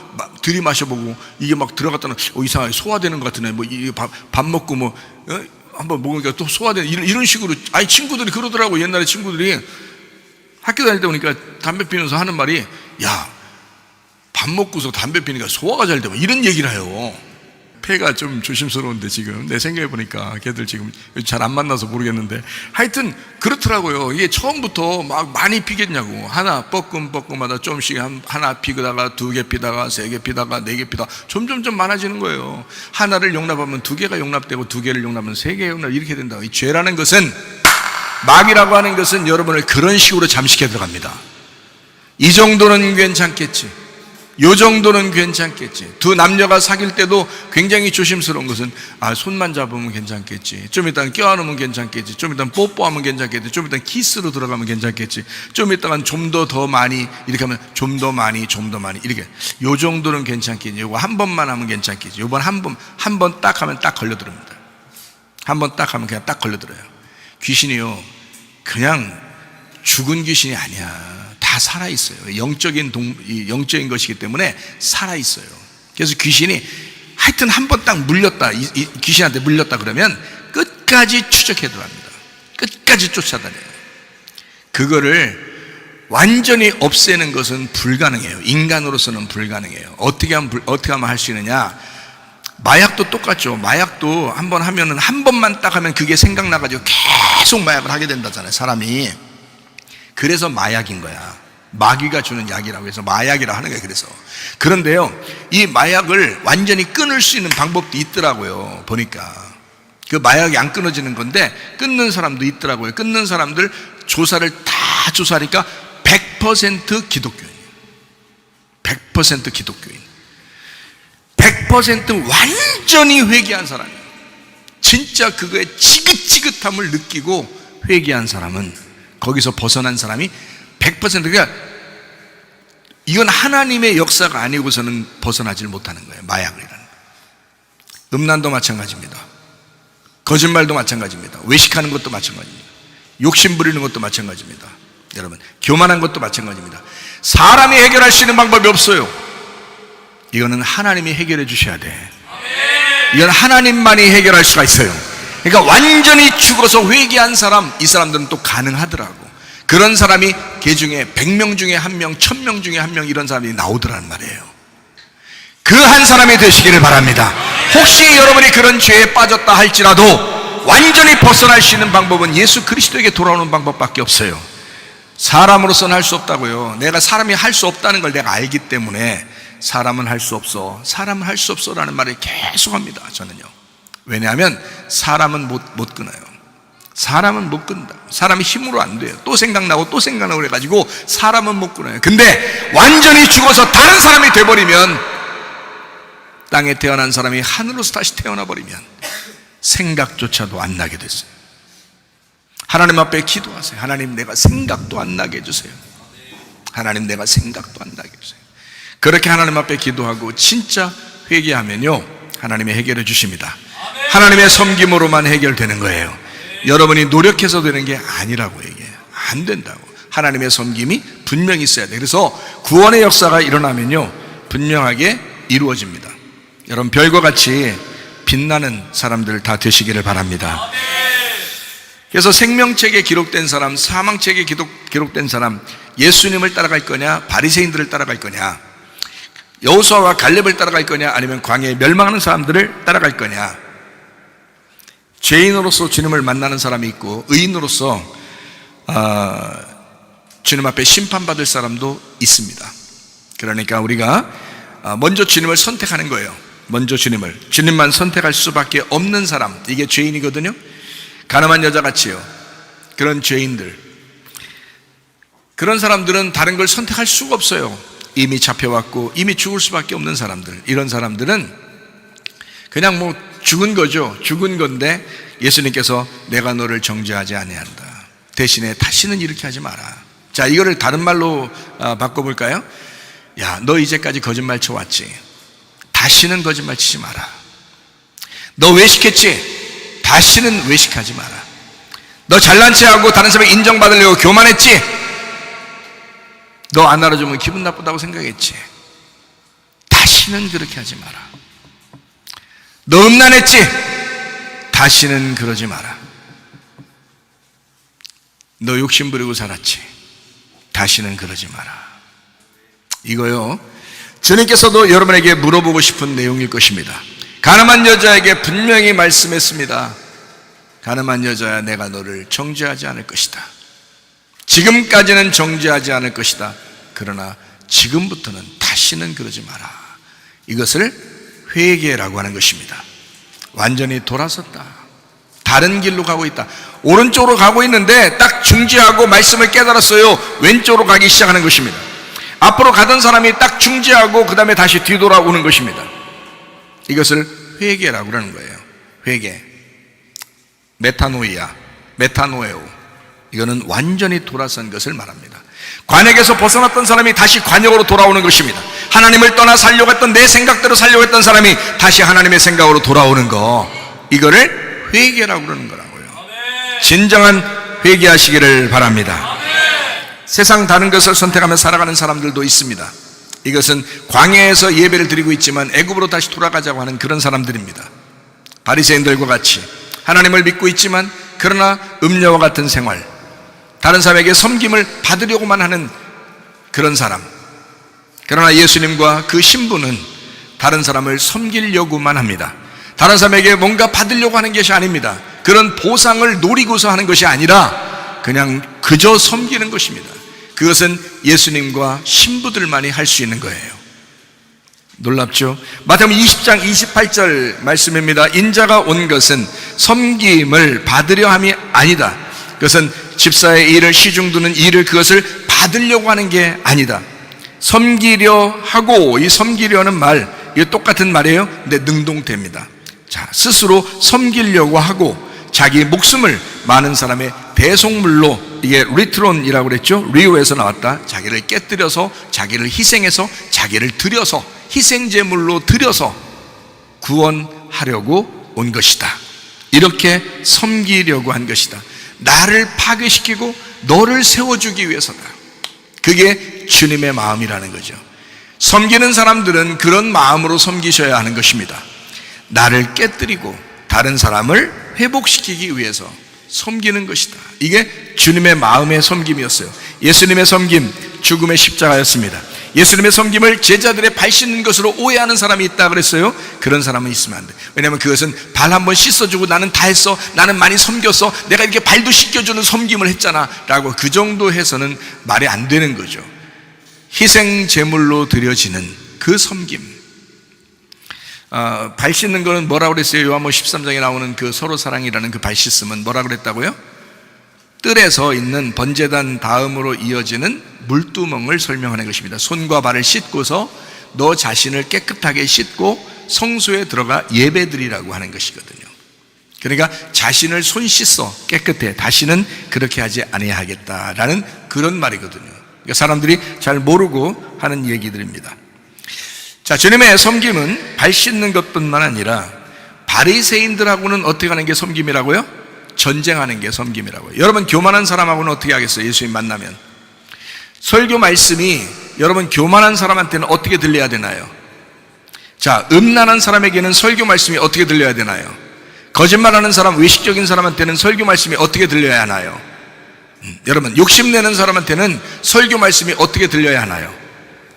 들이마셔보고 이게 막 들어갔다는 이상하게 소화되는 것 같으네. 뭐 밥 먹고 뭐 한번 먹으니까 또 소화되는 이런 식으로. 아니 친구들이 그러더라고. 옛날에 친구들이 학교 다닐 때 보니까 담배 피면서 하는 말이, 야, 밥 먹고서 담배 피니까 소화가 잘 돼. 이런 얘기를 해요. 폐가 좀 조심스러운데 지금 내 생각해 보니까 걔들 지금 잘 안 만나서 모르겠는데 하여튼 그렇더라고요. 이게 처음부터 막 많이 피겠냐고. 하나 뻐끔뻐끔하다 조금씩 하나 피다가 2개 피다가 3개 피다가 4개 피다가 점점점 많아지는 거예요. 하나를 용납하면 2개가 용납되고 2개를 용납하면 3개 용납, 이렇게 된다. 이 죄라는 것은, 마귀라고 하는 것은 여러분을 그런 식으로 잠식해 들어갑니다. 이 정도는 괜찮겠지, 요 정도는 괜찮겠지. 두 남녀가 사귈 때도 굉장히 조심스러운 것은, 손만 잡으면 괜찮겠지, 좀 이따는 껴안으면 괜찮겠지, 좀 이따는 뽀뽀하면 괜찮겠지, 좀 이따는 키스로 들어가면 괜찮겠지, 좀 이따는 좀 더 많이 이렇게 하면 좀 더 많이 이렇게, 요 정도는 괜찮겠지, 요거 한 번만 하면 괜찮겠지, 요번 한 번 딱 하면 딱 걸려들습니다. 한 번 딱 하면 그냥 딱 걸려들어요. 귀신이요, 그냥 죽은 귀신이 아니야. 다 살아있어요. 영적인 것이기 때문에 살아있어요. 그래서 귀신이 하여튼 한 번 딱 물렸다, 이 귀신한테 물렸다 그러면 끝까지 추적해 들어갑니다. 끝까지 쫓아다녀요. 그거를 완전히 없애는 것은 불가능해요. 인간으로서는 불가능해요. 어떻게 하면 할 수 있느냐? 마약도 똑같죠. 마약도 한 번 하면은, 한 번만 딱 하면 그게 생각나가지고 계속 마약을 하게 된다잖아요, 사람이. 그래서 마약인 거야. 마귀가 주는 약이라고 해서 마약이라 하는 거예요. 그런데요, 이 마약을 완전히 끊을 수 있는 방법도 있더라고요. 보니까 그 마약이 안 끊어지는 건데 끊는 사람도 있더라고요. 끊는 사람들 조사를 다 조사하니까 100% 기독교인이에요. 100% 기독교인, 100% 완전히 회개한 사람이에요. 진짜 그거의 지긋지긋함을 느끼고 회개한 사람은, 거기서 벗어난 사람이 100%가, 이건 하나님의 역사가 아니고서는 벗어나질 못하는 거예요. 마약이라는 거. 음란도 마찬가지입니다. 거짓말도 마찬가지입니다. 외식하는 것도 마찬가지입니다. 욕심 부리는 것도 마찬가지입니다. 여러분, 교만한 것도 마찬가지입니다. 사람이 해결할 수 있는 방법이 없어요. 이거는 하나님이 해결해 주셔야 돼. 이건 하나님만이 해결할 수가 있어요. 그러니까 완전히 죽어서 회개한 사람, 이 사람들은 또 가능하더라고. 그런 사람이 개 중에 100명 중에 1명, 1000명 중에 1명, 이런 사람이 나오더라는 말이에요. 그 한 사람이 되시기를 바랍니다. 혹시 여러분이 그런 죄에 빠졌다 할지라도 완전히 벗어날 수 있는 방법은 예수 그리스도에게 돌아오는 방법밖에 없어요. 사람으로서는 할 수 없다고요. 내가 사람이 할 수 없다는 걸 내가 알기 때문에 사람은 할 수 없어, 사람은 할 수 없어 라는 말을 계속합니다. 저는요. 왜냐하면 사람은 못 끊어요. 사람은 못 끊는다. 사람이 힘으로 안 돼요. 또 생각나고 또 생각나고 그래가지고 사람은 못 끊어요. 근데 완전히 죽어서 다른 사람이 돼버리면, 땅에 태어난 사람이 하늘로서 다시 태어나 버리면 생각조차도 안 나게 됐어요. 하나님 앞에 기도하세요. 하나님, 내가 생각도 안 나게 해주세요. 하나님, 내가 생각도 안 나게 해주세요. 그렇게 하나님 앞에 기도하고 진짜 회개하면요, 하나님이 해결해 주십니다. 하나님의 섬김으로만 해결되는 거예요. 여러분이 노력해서 되는 게 아니라고 얘기해요. 안 된다고. 하나님의 섬김이 분명히 있어야 돼. 그래서 구원의 역사가 일어나면요, 분명하게 이루어집니다. 여러분, 별과 같이 빛나는 사람들 다 되시기를 바랍니다. 그래서 생명책에 기록된 사람, 사망책에 기록된 사람, 예수님을 따라갈 거냐, 바리새인들을 따라갈 거냐, 여호수아와 갈렙을 따라갈 거냐, 아니면 광야에 멸망하는 사람들을 따라갈 거냐. 죄인으로서 주님을 만나는 사람이 있고, 의인으로서 주님 앞에 심판받을 사람도 있습니다. 그러니까 우리가 먼저 주님을 선택하는 거예요. 먼저 주님만 선택할 수밖에 없는 사람, 이게 죄인이거든요. 가늠한 여자같이요, 그런 죄인들, 그런 사람들은 다른 걸 선택할 수가 없어요. 이미 잡혀왔고 이미 죽을 수밖에 없는 사람들, 이런 사람들은 그냥 뭐 죽은 거죠. 죽은 건데 예수님께서 내가 너를 정죄하지 아니한다, 대신에 다시는 이렇게 하지 마라. 자, 이거를 다른 말로 바꿔볼까요? 야, 너 이제까지 거짓말 쳐왔지? 다시는 거짓말 치지 마라. 너 외식했지? 다시는 외식하지 마라. 너 잘난 체하고 다른 사람에게 인정받으려고 교만했지? 너 안 알아주면 기분 나쁘다고 생각했지. 다시는 그렇게 하지 마라. 너 음란했지? 다시는 그러지 마라. 너 욕심 부리고 살았지? 다시는 그러지 마라. 이거요, 주님께서도 여러분에게 물어보고 싶은 내용일 것입니다. 가늠한 여자에게 분명히 말씀했습니다. 가늠한 여자야, 내가 너를 정죄하지 않을 것이다. 지금까지는 정죄하지 않을 것이다. 그러나 지금부터는 다시는 그러지 마라. 이것을 회개라고 하는 것입니다. 완전히 돌아섰다. 다른 길로 가고 있다. 오른쪽으로 가고 있는데 딱 중지하고 말씀을 깨달았어요. 왼쪽으로 가기 시작하는 것입니다. 앞으로 가던 사람이 딱 중지하고 그 다음에 다시 뒤돌아오는 것입니다. 이것을 회개라고 하는 거예요. 회개. 메타노이아, 메타노에오. 이거는 완전히 돌아선 것을 말합니다. 관역에서 벗어났던 사람이 다시 관역으로 돌아오는 것입니다. 하나님을 떠나 살려고 했던, 내 생각대로 살려고 했던 사람이 다시 하나님의 생각으로 돌아오는 거, 이거를 회개라고 그러는 거라고요. 진정한 회개하시기를 바랍니다. 세상 다른 것을 선택하며 살아가는 사람들도 있습니다. 이것은 광야에서 예배를 드리고 있지만 애굽으로 다시 돌아가자고 하는 그런 사람들입니다. 바리새인들과 같이 하나님을 믿고 있지만 그러나 음녀와 같은 생활, 다른 사람에게 섬김을 받으려고만 하는 그런 사람. 그러나 예수님과 그 신부는 다른 사람을 섬기려고만 합니다. 다른 사람에게 뭔가 받으려고 하는 것이 아닙니다. 그런 보상을 노리고서 하는 것이 아니라 그냥 그저 섬기는 것입니다. 그것은 예수님과 신부들만이 할 수 있는 거예요. 놀랍죠? 마태복음 20장 28절 말씀입니다. 인자가 온 것은 섬김을 받으려 함이 아니다. 그것은 집사의 일을 시중두는 일을, 그것을 받으려고 하는 게 아니다. 섬기려 하고, 이 섬기려는 말, 이거 똑같은 말이에요. 근데 능동태입니다. 자, 스스로 섬기려고 하고 자기 목숨을 많은 사람의 배송물로, 이게 리트론이라고 그랬죠. 리오에서 나왔다. 자기를 깨뜨려서, 자기를 희생해서, 자기를 들여서, 희생제물로 들여서 구원하려고 온 것이다. 이렇게 섬기려고 한 것이다. 나를 파괴시키고 너를 세워주기 위해서다. 그게 주님의 마음이라는 거죠. 섬기는 사람들은 그런 마음으로 섬기셔야 하는 것입니다. 나를 깨뜨리고 다른 사람을 회복시키기 위해서 섬기는 것이다. 이게 주님의 마음의 섬김이었어요. 예수님의 섬김, 죽음의 십자가였습니다. 예수님의 섬김을 제자들의 발 씻는 것으로 오해하는 사람이 있다 그랬어요. 그런 사람은 있으면 안 돼. 왜냐하면 그것은 발 한번 씻어주고 나는 다 했어, 나는 많이 섬겼어, 내가 이렇게 발도 씻겨주는 섬김을 했잖아 라고 그 정도 해서는 말이 안 되는 거죠. 희생 제물로 드려지는 그 섬김. 발 씻는 거는 뭐라고 그랬어요? 요한복음 13장에 나오는 그 서로 사랑이라는 그 발 씻음은 뭐라고 그랬다고요? 뜰에서 있는 번제단 다음으로 이어지는 물두멍을 설명하는 것입니다. 손과 발을 씻고서 너 자신을 깨끗하게 씻고 성소에 들어가 예배드리라고 하는 것이거든요. 그러니까 자신을 손 씻어 깨끗해, 다시는 그렇게 하지 아니하겠다라는 그런 말이거든요. 그러니까 사람들이 잘 모르고 하는 얘기들입니다. 자, 주님의 섬김은 발 씻는 것뿐만 아니라 바리새인들하고는 어떻게 하는 게 섬김이라고요? 전쟁하는 게 섬김이라고요. 여러분, 교만한 사람하고는 어떻게 하겠어요? 예수님 만나면 설교 말씀이 여러분 교만한 사람한테는 어떻게 들려야 되나요? 자, 음란한 사람에게는 설교 말씀이 어떻게 들려야 되나요? 거짓말하는 사람, 외식적인 사람한테는 설교 말씀이 어떻게 들려야 하나요? 여러분, 욕심내는 사람한테는 설교 말씀이 어떻게 들려야 하나요?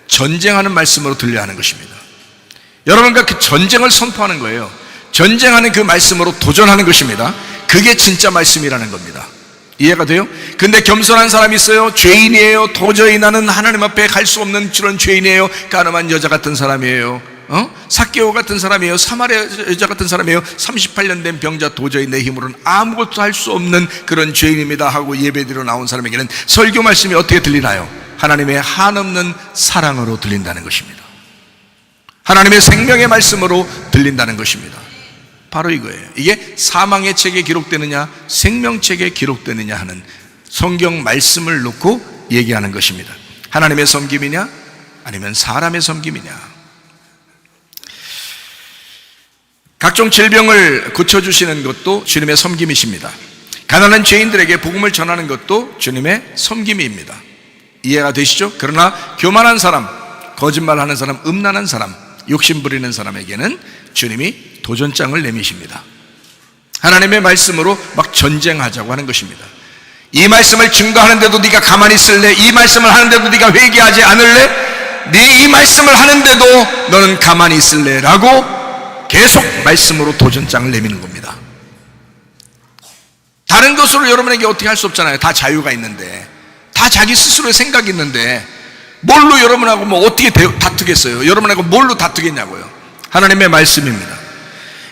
전쟁하는 말씀으로 들려야 하는 것입니다. 여러분과 그 전쟁을 선포하는 거예요. 전쟁하는 그 말씀으로 도전하는 것입니다. 그게 진짜 말씀이라는 겁니다. 이해가 돼요? 근데 겸손한 사람이 있어요. 죄인이에요. 도저히 나는 하나님 앞에 갈 수 없는 그런 죄인이에요. 가늠한 여자 같은 사람이에요. 삭개오 같은 사람이에요. 사마리아 여자 같은 사람이에요. 38년 된 병자, 도저히 내 힘으로는 아무것도 할 수 없는 그런 죄인입니다 하고 예배드리러 나온 사람에게는 설교 말씀이 어떻게 들리나요? 하나님의 한없는 사랑으로 들린다는 것입니다. 하나님의 생명의 말씀으로 들린다는 것입니다. 바로 이거예요. 이게 사망의 책에 기록되느냐 생명책에 기록되느냐 하는 성경 말씀을 놓고 얘기하는 것입니다. 하나님의 섬김이냐 아니면 사람의 섬김이냐. 각종 질병을 고쳐주시는 것도 주님의 섬김이십니다. 가난한 죄인들에게 복음을 전하는 것도 주님의 섬김입니다. 이해가 되시죠? 그러나 교만한 사람, 거짓말하는 사람, 음란한 사람, 욕심 부리는 사람에게는 주님이 도전장을 내미십니다. 하나님의 말씀으로 막 전쟁하자고 하는 것입니다. 이 말씀을 증거하는데도 네가 가만히 있을래? 이 말씀을 하는데도 네가 회개하지 않을래? 네 이 말씀을 하는데도 너는 가만히 있을래? 라고 계속 말씀으로 도전장을 내미는 겁니다. 다른 것으로 여러분에게 어떻게 할 수 없잖아요. 다 자유가 있는데, 다 자기 스스로의 생각이 있는데 뭘로 여러분하고 뭐 어떻게 다투겠어요? 여러분하고 뭘로 다투겠냐고요? 하나님의 말씀입니다.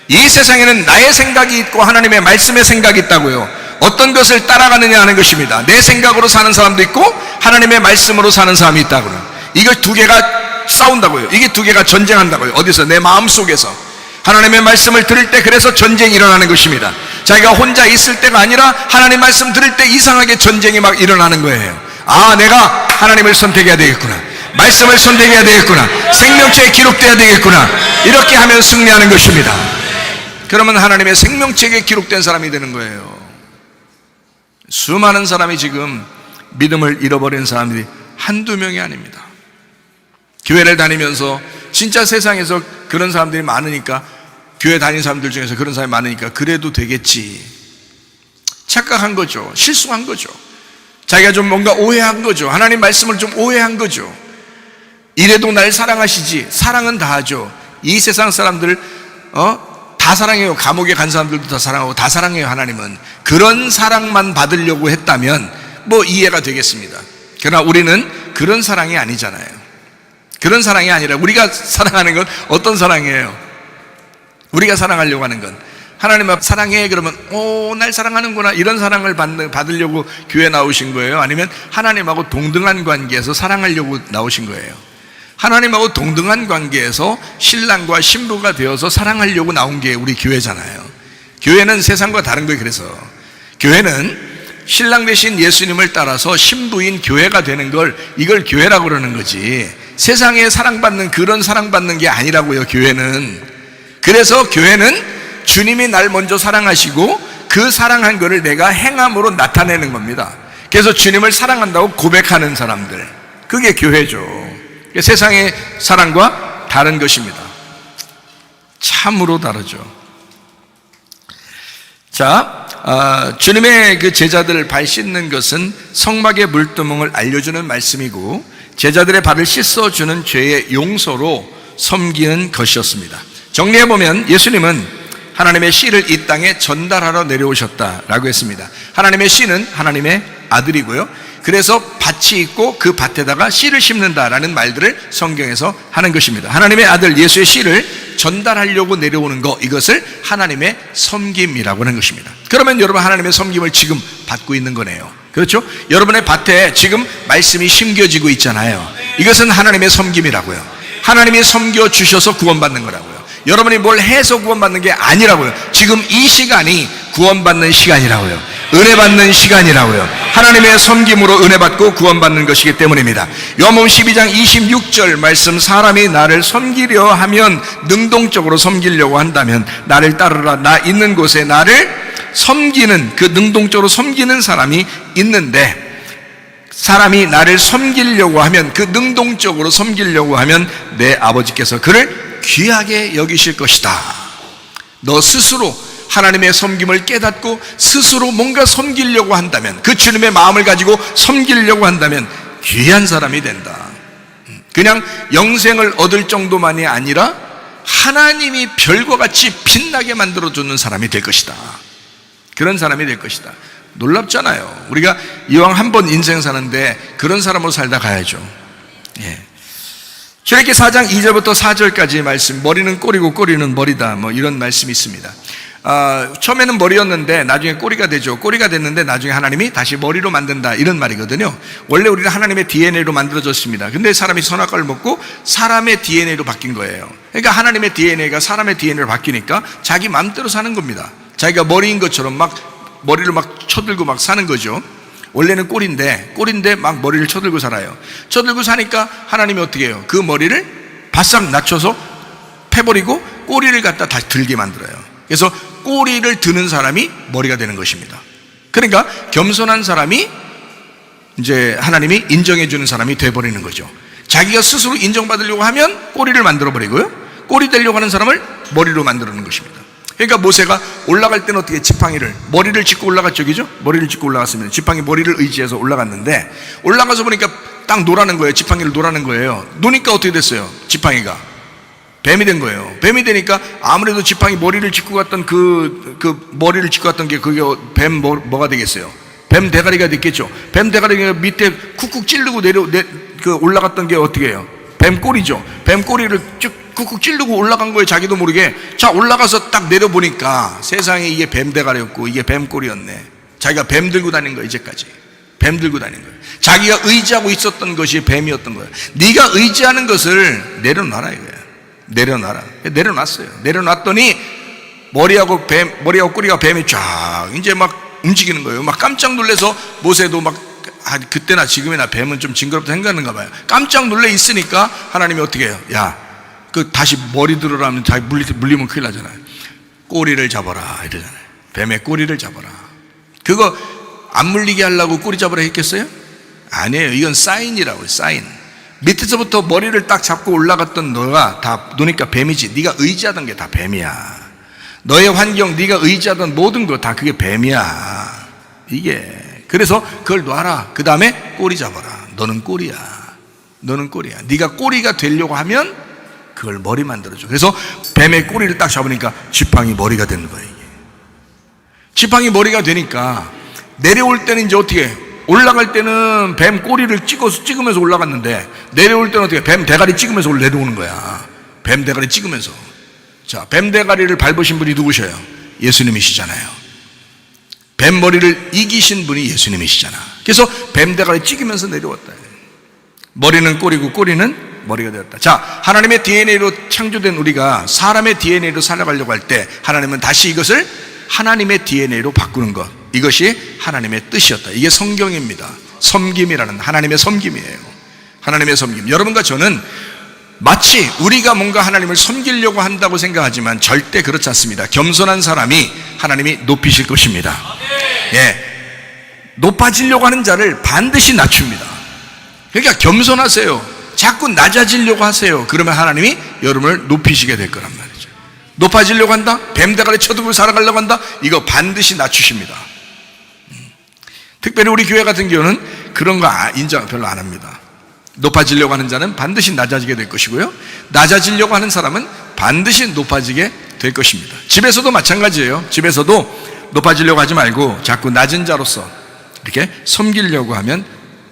이 세상에는 나의 생각이 있고 하나님의 말씀의 생각이 있다고요. 어떤 것을 따라가느냐 하는 것입니다. 내 생각으로 사는 사람도 있고 하나님의 말씀으로 사는 사람이 있다고요. 이걸 두 개가 싸운다고요. 이게 두 개가 전쟁한다고요. 어디서? 내 마음속에서. 하나님의 말씀을 들을 때 그래서 전쟁이 일어나는 것입니다. 자기가 혼자 있을 때가 아니라 하나님 말씀 들을 때 이상하게 전쟁이 막 일어나는 거예요. 아, 내가 하나님을 선택해야 되겠구나, 말씀을 선택해야 되겠구나, 생명책에 기록돼야 되겠구나, 이렇게 하면 승리하는 것입니다. 그러면 하나님의 생명책에 기록된 사람이 되는 거예요. 수많은 사람이 지금 믿음을 잃어버린 사람들이 한두 명이 아닙니다. 교회를 다니면서 진짜 세상에서 그런 사람들이 많으니까, 교회 다니는 사람들 중에서 그런 사람이 많으니까 그래도 되겠지 착각한 거죠. 실수한 거죠. 자기가 좀 뭔가 오해한 거죠. 하나님 말씀을 좀 오해한 거죠. 이래도 날 사랑하시지. 사랑은 다 하죠. 이 세상 사람들 다 사랑해요. 감옥에 간 사람들도 다 사랑하고 다 사랑해요. 하나님은 그런 사랑만 받으려고 했다면 뭐 이해가 되겠습니다. 그러나 우리는 그런 사랑이 아니잖아요. 그런 사랑이 아니라 우리가 사랑하는 건 어떤 사랑이에요? 우리가 사랑하려고 하는 건, 하나님 앞 사랑해 그러면 날 사랑하는구나, 이런 사랑을 받으려고 교회 나오신 거예요? 아니면 하나님하고 동등한 관계에서 사랑하려고 나오신 거예요? 하나님하고 동등한 관계에서 신랑과 신부가 되어서 사랑하려고 나온 게 우리 교회잖아요. 교회는 세상과 다른 거예요. 그래서 교회는 신랑 대신 예수님을 따라서 신부인 교회가 되는 걸, 이걸 교회라고 그러는 거지, 세상에 사랑받는 그런 사랑받는 게 아니라고요. 교회는. 그래서 교회는 주님이 날 먼저 사랑하시고 그 사랑한 거를 내가 행함으로 나타내는 겁니다. 그래서 주님을 사랑한다고 고백하는 사람들, 그게 교회죠. 세상의 사랑과 다른 것입니다. 참으로 다르죠. 자, 주님의 그 제자들을 발 씻는 것은 성막의 물두멍을 알려주는 말씀이고, 제자들의 발을 씻어주는 죄의 용서로 섬기는 것이었습니다. 정리해보면 예수님은 하나님의 씨를 이 땅에 전달하러 내려오셨다라고 했습니다. 하나님의 씨는 하나님의 아들이고요. 그래서 밭이 있고 그 밭에다가 씨를 심는다라는 말들을 성경에서 하는 것입니다. 하나님의 아들 예수의 씨를 전달하려고 내려오는 것, 이것을 하나님의 섬김이라고 하는 것입니다. 그러면 여러분, 하나님의 섬김을 지금 받고 있는 거네요. 그렇죠? 여러분의 밭에 지금 말씀이 심겨지고 있잖아요. 이것은 하나님의 섬김이라고요. 하나님이 섬겨주셔서 구원받는 거라고요. 여러분이 뭘 해서 구원받는 게 아니라고요. 지금 이 시간이 구원받는 시간이라고요. 은혜받는 시간이라고요. 하나님의 섬김으로 은혜받고 구원받는 것이기 때문입니다. 요한복음 12장 26절 말씀, 사람이 나를 섬기려 하면, 능동적으로 섬기려고 한다면 나를 따르라. 나 있는 곳에 나를 섬기는, 그 능동적으로 섬기는 사람이 있는데, 사람이 나를 섬기려고 하면, 그 능동적으로 섬기려고 하면 내 아버지께서 그를 귀하게 여기실 것이다. 너 스스로 하나님의 섬김을 깨닫고 스스로 뭔가 섬기려고 한다면, 그 주님의 마음을 가지고 섬기려고 한다면 귀한 사람이 된다. 그냥 영생을 얻을 정도만이 아니라 하나님이 별과 같이 빛나게 만들어주는 사람이 될 것이다. 그런 사람이 될 것이다. 놀랍잖아요. 우리가 이왕 한 번 인생 사는데 그런 사람으로 살다 가야죠. 예. 출애굽기 4장 2절부터 4절까지 말씀, 머리는 꼬리고 꼬리는 머리다, 뭐 이런 말씀이 있습니다. 처음에는 머리였는데 나중에 꼬리가 되죠. 꼬리가 됐는데 나중에 하나님이 다시 머리로 만든다, 이런 말이거든요. 원래 우리는 하나님의 DNA로 만들어졌습니다. 근데 사람이 선악과를 먹고 사람의 DNA로 바뀐 거예요. 그러니까 하나님의 DNA가 사람의 DNA로 바뀌니까 자기 마음대로 사는 겁니다. 자기가 머리인 것처럼 막 머리를 막 쳐들고 막 사는 거죠. 원래는 꼬리인데 막 머리를 쳐들고 살아요. 쳐들고 사니까 하나님이 어떻게 해요? 그 머리를 바싹 낮춰서 패버리고 꼬리를 갖다 다시 들게 만들어요. 그래서 꼬리를 드는 사람이 머리가 되는 것입니다. 그러니까 겸손한 사람이 이제 하나님이 인정해 주는 사람이 돼버리는 거죠. 자기가 스스로 인정받으려고 하면 꼬리를 만들어 버리고요, 꼬리 되려고 하는 사람을 머리로 만들어놓는 것입니다. 그러니까 모세가 올라갈 때는 어떻게 지팡이를, 머리를 짚고 올라갔죠, 그죠? 머리를 짚고 올라갔습니다. 지팡이 머리를 의지해서 올라갔는데, 올라가서 보니까 딱 노라는 거예요. 지팡이를 노라는 거예요. 노니까 어떻게 됐어요? 지팡이가 뱀이 된 거예요. 뱀이 되니까 아무래도 지팡이 머리를 짚고 갔던 그 머리를 짚고 갔던 게 그게 뱀 뭐가 되겠어요? 뱀 대가리가 됐겠죠. 뱀 대가리가 밑에 쿡쿡 찌르고 올라갔던 게 어떻게 해요? 뱀 꼬리죠. 뱀 꼬리를 쭉 쿡쿡 찌르고 올라간 거예요. 자기도 모르게. 자, 올라가서 딱 내려보니까 세상에 이게 뱀 대가리였고 이게 뱀 꼬리였네. 자기가 뱀 들고 다닌 거예요. 이제까지 뱀 들고 다닌 거예요. 자기가 의지하고 있었던 것이 뱀이었던 거예요. 네가 의지하는 것을 내려놔라 이거예요. 내려놔라. 내려놨어요. 내려놨더니 머리하고 꼬리가 뱀이 쫙 이제 막 움직이는 거예요. 막 깜짝 놀라서 모세도 막 그때나 지금이나 뱀은 좀 징그럽다 생각하는가 봐요. 깜짝 놀래 있으니까 하나님이 어떻게 해요? 야, 다시 머리 들으라면 다 물리면 큰일 나잖아요. 꼬리를 잡아라 이러잖아요. 뱀의 꼬리를 잡아라. 그거 안 물리게 하려고 꼬리 잡으라 했겠어요? 아니에요. 이건 사인이라고요. 사인. 밑에서부터 머리를 딱 잡고 올라갔던 너가 다 노니까 뱀이지. 네가 의지하던 게 다 뱀이야. 너의 환경, 네가 의지하던 모든 거 다 그게 뱀이야. 이게. 그래서 그걸 놔라. 그 다음에 꼬리 잡아라. 너는 꼬리야. 너는 꼬리야. 네가 꼬리가 되려고 하면 그걸 머리 만들어줘. 그래서 뱀의 꼬리를 딱 잡으니까 지팡이 머리가 되는 거예요. 이게. 지팡이 머리가 되니까 내려올 때는 이제 어떻게 해? 올라갈 때는 뱀 꼬리를 찍으면서 올라갔는데, 내려올 때는 어떻게 해? 뱀 대가리 찍으면서 내려오는 거야. 뱀 대가리 찍으면서. 자, 뱀 대가리를 밟으신 분이 누구셔요? 예수님이시잖아요. 뱀 머리를 이기신 분이 예수님이시잖아. 그래서 뱀 대가리 찍으면서 내려왔다. 머리는 꼬리고 꼬리는 머리가 되었다. 자, 하나님의 DNA로 창조된 우리가 사람의 DNA로 살아가려고 할 때 하나님은 다시 이것을 하나님의 DNA로 바꾸는 것, 이것이 하나님의 뜻이었다. 이게 성경입니다. 섬김이라는 하나님의 섬김이에요. 하나님의 섬김. 여러분과 저는 마치 우리가 뭔가 하나님을 섬기려고 한다고 생각하지만 절대 그렇지 않습니다. 겸손한 사람이 하나님이 높이실 것입니다. 예, 높아지려고 하는 자를 반드시 낮춥니다. 그러니까 겸손하세요. 자꾸 낮아지려고 하세요. 그러면 하나님이 여러분을 높이시게 될 거란 말이죠. 높아지려고 한다? 뱀 대가리 쳐들고 살아가려고 한다? 이거 반드시 낮추십니다. 특별히 우리 교회 같은 경우는 그런 거 인정 별로 안 합니다. 높아지려고 하는 자는 반드시 낮아지게 될 것이고요, 낮아지려고 하는 사람은 반드시 높아지게 될 것입니다. 집에서도 마찬가지예요. 집에서도 높아지려고 하지 말고 자꾸 낮은 자로서 이렇게 섬기려고 하면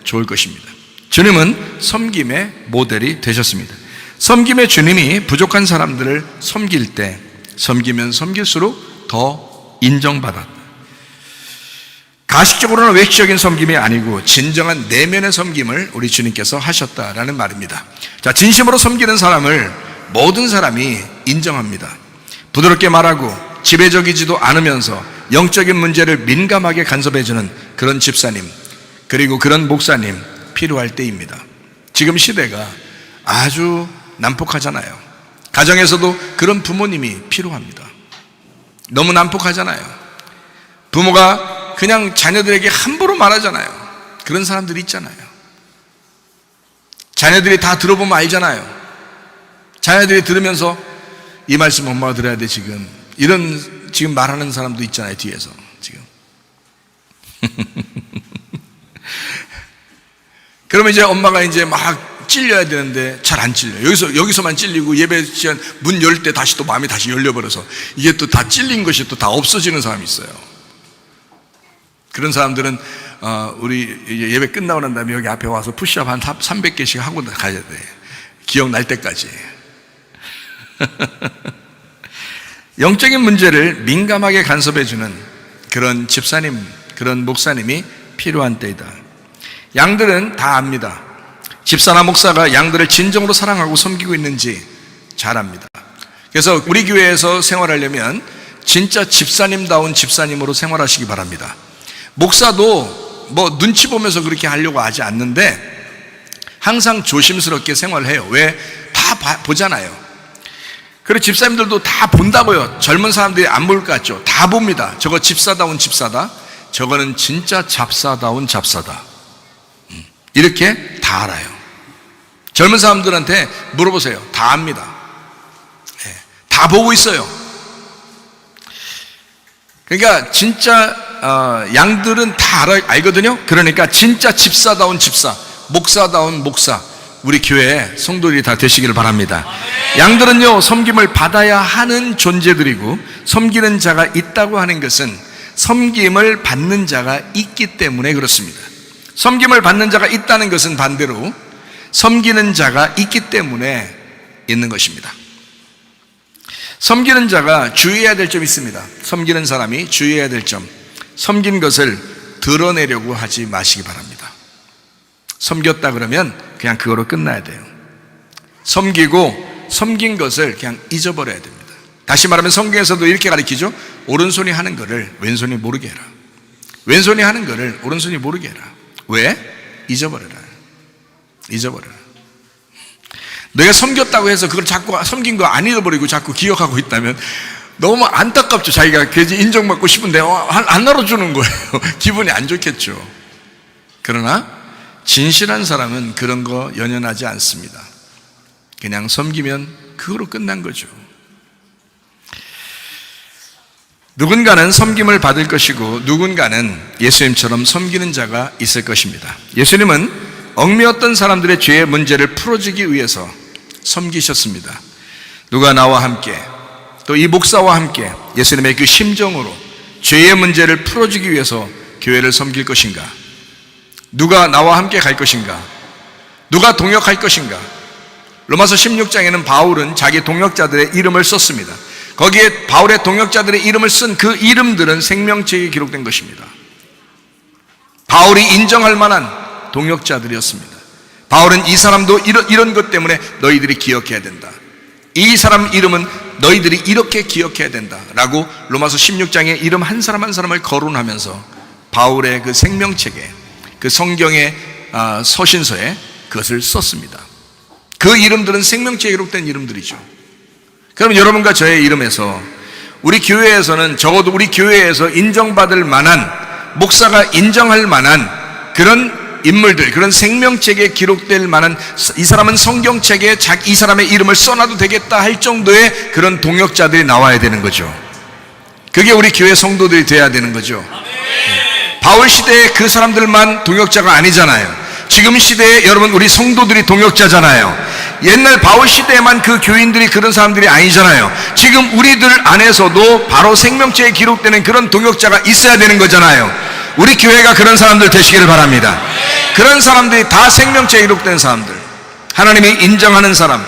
좋을 것입니다. 주님은 섬김의 모델이 되셨습니다. 섬김의 주님이 부족한 사람들을 섬길 때 섬기면 섬길수록 더 인정받았다. 가식적으로나 외식적인 섬김이 아니고 진정한 내면의 섬김을 우리 주님께서 하셨다라는 말입니다. 자, 진심으로 섬기는 사람을 모든 사람이 인정합니다. 부드럽게 말하고 지배적이지도 않으면서 영적인 문제를 민감하게 간섭해주는 그런 집사님, 그리고 그런 목사님 필요할 때입니다. 지금 시대가 아주 난폭하잖아요. 가정에서도 그런 부모님이 필요합니다. 너무 난폭하잖아요. 부모가 그냥 자녀들에게 함부로 말하잖아요. 그런 사람들이 있잖아요. 자녀들이 다 들어보면 알잖아요. 자녀들이 들으면서 이 말씀 엄마가 들어야 돼 지금, 이런 지금 말하는 사람도 있잖아요. 뒤에서 지금. 그러면 이제 엄마가 이제 막 찔려야 되는데 잘 안 찔려요. 여기서만 찔리고 예배 시간 문 열 때 다시 또 마음이 다시 열려버려서 이게 또 다 찔린 것이 또 다 없어지는 사람이 있어요. 그런 사람들은 우리 예배 끝나고 난 다음에 여기 앞에 와서 푸시업 한 300개씩 하고 가야 돼. 기억날 때까지. 영적인 문제를 민감하게 간섭해주는 그런 집사님, 그런 목사님이 필요한 때이다. 양들은 다 압니다. 집사나 목사가 양들을 진정으로 사랑하고 섬기고 있는지 잘 압니다. 그래서 우리 교회에서 생활하려면 진짜 집사님다운 집사님으로 생활하시기 바랍니다. 목사도 뭐 눈치 보면서 그렇게 하려고 하지 않는데 항상 조심스럽게 생활해요. 왜? 다 보잖아요. 그리고 집사님들도 다 본다고요. 젊은 사람들이 안 볼 것 같죠? 다 봅니다. 저거 집사다운 집사다, 저거는 진짜 잡사다운 잡사다. 이렇게 다 알아요. 젊은 사람들한테 물어보세요. 다 압니다. 다 보고 있어요. 그러니까 진짜 양들은 다 알거든요. 그러니까 진짜 집사다운 집사, 목사다운 목사, 우리 교회 성도들이 다 되시기를 바랍니다. 양들은요, 섬김을 받아야 하는 존재들이고, 섬기는 자가 있다고 하는 것은 섬김을 받는 자가 있기 때문에 그렇습니다. 섬김을 받는 자가 있다는 것은 반대로 섬기는 자가 있기 때문에 있는 것입니다. 섬기는 자가 주의해야 될 점이 있습니다. 섬기는 사람이 주의해야 될 점, 섬긴 것을 드러내려고 하지 마시기 바랍니다. 섬겼다 그러면 그냥 그거로 끝나야 돼요. 섬기고 섬긴 것을 그냥 잊어버려야 됩니다. 다시 말하면 성경에서도 이렇게 가르치죠. 오른손이 하는 것을 왼손이 모르게 해라. 왼손이 하는 것을 오른손이 모르게 해라. 왜? 잊어버려라. 잊어버려라. 내가 섬겼다고 해서 그걸 자꾸 섬긴 거 안 잊어버리고 자꾸 기억하고 있다면 너무 안타깝죠. 자기가 괜히 인정받고 싶은데 안 나눠주는 거예요. 기분이 안 좋겠죠. 그러나 진실한 사람은 그런 거 연연하지 않습니다. 그냥 섬기면 그거로 끝난 거죠. 누군가는 섬김을 받을 것이고 누군가는 예수님처럼 섬기는 자가 있을 것입니다. 예수님은 얽매였던 사람들의 죄의 문제를 풀어주기 위해서 섬기셨습니다. 누가 나와 함께 또 이 목사와 함께 예수님의 그 심정으로 죄의 문제를 풀어주기 위해서 교회를 섬길 것인가? 누가 나와 함께 갈 것인가? 누가 동역할 것인가? 로마서 16장에는 바울은 자기 동역자들의 이름을 썼습니다. 거기에 바울의 동역자들의 이름을 쓴 그 이름들은 생명책에 기록된 것입니다. 바울이 인정할 만한 동역자들이었습니다. 바울은 이 사람도 이런 것 때문에 너희들이 기억해야 된다. 이 사람 이름은 너희들이 이렇게 기억해야 된다 라고 로마서 16장에 이름 한 사람 한 사람을 거론하면서 바울의 그 생명책에, 그 성경의 서신서에 그것을 썼습니다. 그 이름들은 생명책에 기록된 이름들이죠. 그럼 여러분과 저의 이름에서 우리 교회에서는 적어도 우리 교회에서 인정받을 만한, 목사가 인정할 만한 그런 인물들, 그런 생명책에 기록될 만한, 이 사람은 성경책에 이 사람의 이름을 써놔도 되겠다 할 정도의 그런 동역자들이 나와야 되는 거죠. 그게 우리 교회 성도들이 돼야 되는 거죠. 바울 시대에 그 사람들만 동역자가 아니잖아요. 지금 시대에 여러분 우리 성도들이 동역자잖아요. 옛날 바울 시대에만 그 교인들이 그런 사람들이 아니잖아요. 지금 우리들 안에서도 바로 생명책에 기록되는 그런 동역자가 있어야 되는 거잖아요. 우리 교회가 그런 사람들 되시기를 바랍니다. 그런 사람들이 다 생명책에 기록된 사람들, 하나님이 인정하는 사람.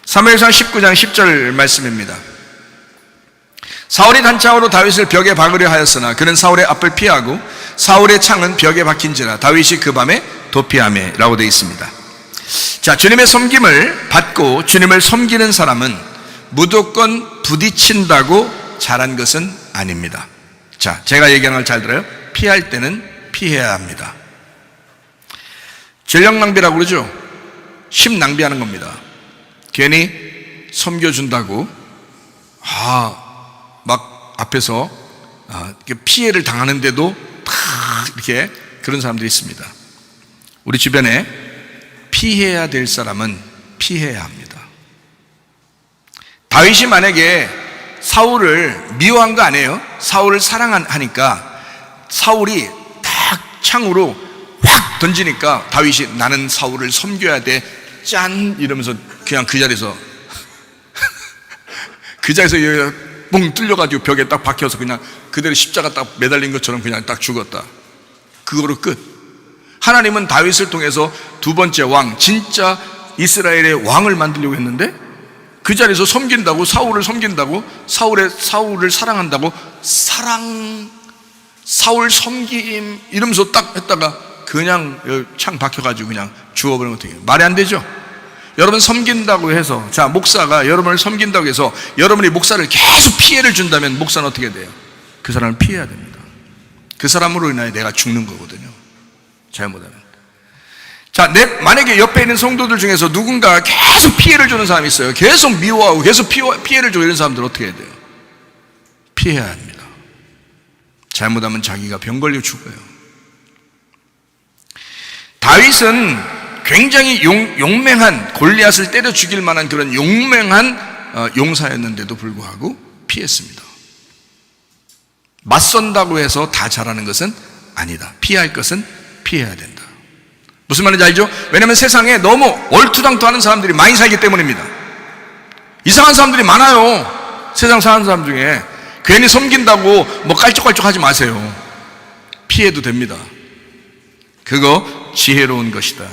사무엘상 19장 10절 말씀입니다. 사울이 단창으로 다윗을 벽에 박으려 하였으나 그는 사울의 앞을 피하고 사울의 창은 벽에 박힌지라 다윗이 그 밤에 도피하매 라고 되어 있습니다. 자, 주님의 섬김을 받고 주님을 섬기는 사람은 무조건 부딪힌다고 잘한 것은 아닙니다. 자, 제가 얘기하는 걸 잘 들어요. 피할 때는 피해야 합니다. 전력 낭비라고 그러죠. 힘 낭비하는 겁니다. 괜히 섬겨준다고 막 앞에서 피해를 당하는데도 이렇게 그런 사람들이 있습니다. 우리 주변에 피해야 될 사람은 피해야 합니다. 다윗이 만약에 사울을 미워한 거 아니에요? 사울을 사랑하니까 사울이 딱 창으로 확 던지니까 다윗이 나는 사울을 섬겨야 돼 짠 이러면서 그냥 그 자리에서 뻥 뚫려가지고 벽에 딱 박혀서 그냥 그대로 십자가 딱 매달린 것처럼 그냥 딱 죽었다. 그거로 끝. 하나님은 다윗을 통해서 두 번째 왕, 진짜 이스라엘의 왕을 만들려고 했는데 그 자리에서 섬긴다고, 사울을 섬긴다고, 사울을 사랑한다고, 사울 섬김 이러면서 딱 했다가 그냥 창 박혀가지고 그냥 죽어버리면 어떻게 해요? 말이 안 되죠? 여러분 섬긴다고 해서, 자, 목사가 여러분을 섬긴다고 해서 여러분이 목사를 계속 피해를 준다면 목사는 어떻게 돼요? 그 사람을 피해야 됩니다. 그 사람으로 인하여 내가 죽는 거거든요. 잘못하면. 자, 만약에 옆에 있는 성도들 중에서 누군가 계속 피해를 주는 사람이 있어요. 계속 미워하고 계속 피해를 주고 이런 사람들 어떻게 해야 돼요? 피해야 합니다. 잘못하면 자기가 병 걸려 죽어요. 다윗은 굉장히 용맹한, 골리앗을 때려 죽일 만한 그런 용맹한 용사였는데도 불구하고 피했습니다. 맞선다고 해서 다 잘하는 것은 아니다. 피할 것은 피해야 된다. 무슨 말인지 알죠? 왜냐하면 세상에 너무 얼투당투하는 사람들이 많이 살기 때문입니다. 이상한 사람들이 많아요. 세상 사는 사람 중에. 괜히 섬긴다고 뭐 깔짝깔짝 하지 마세요. 피해도 됩니다. 그거 지혜로운 것이다.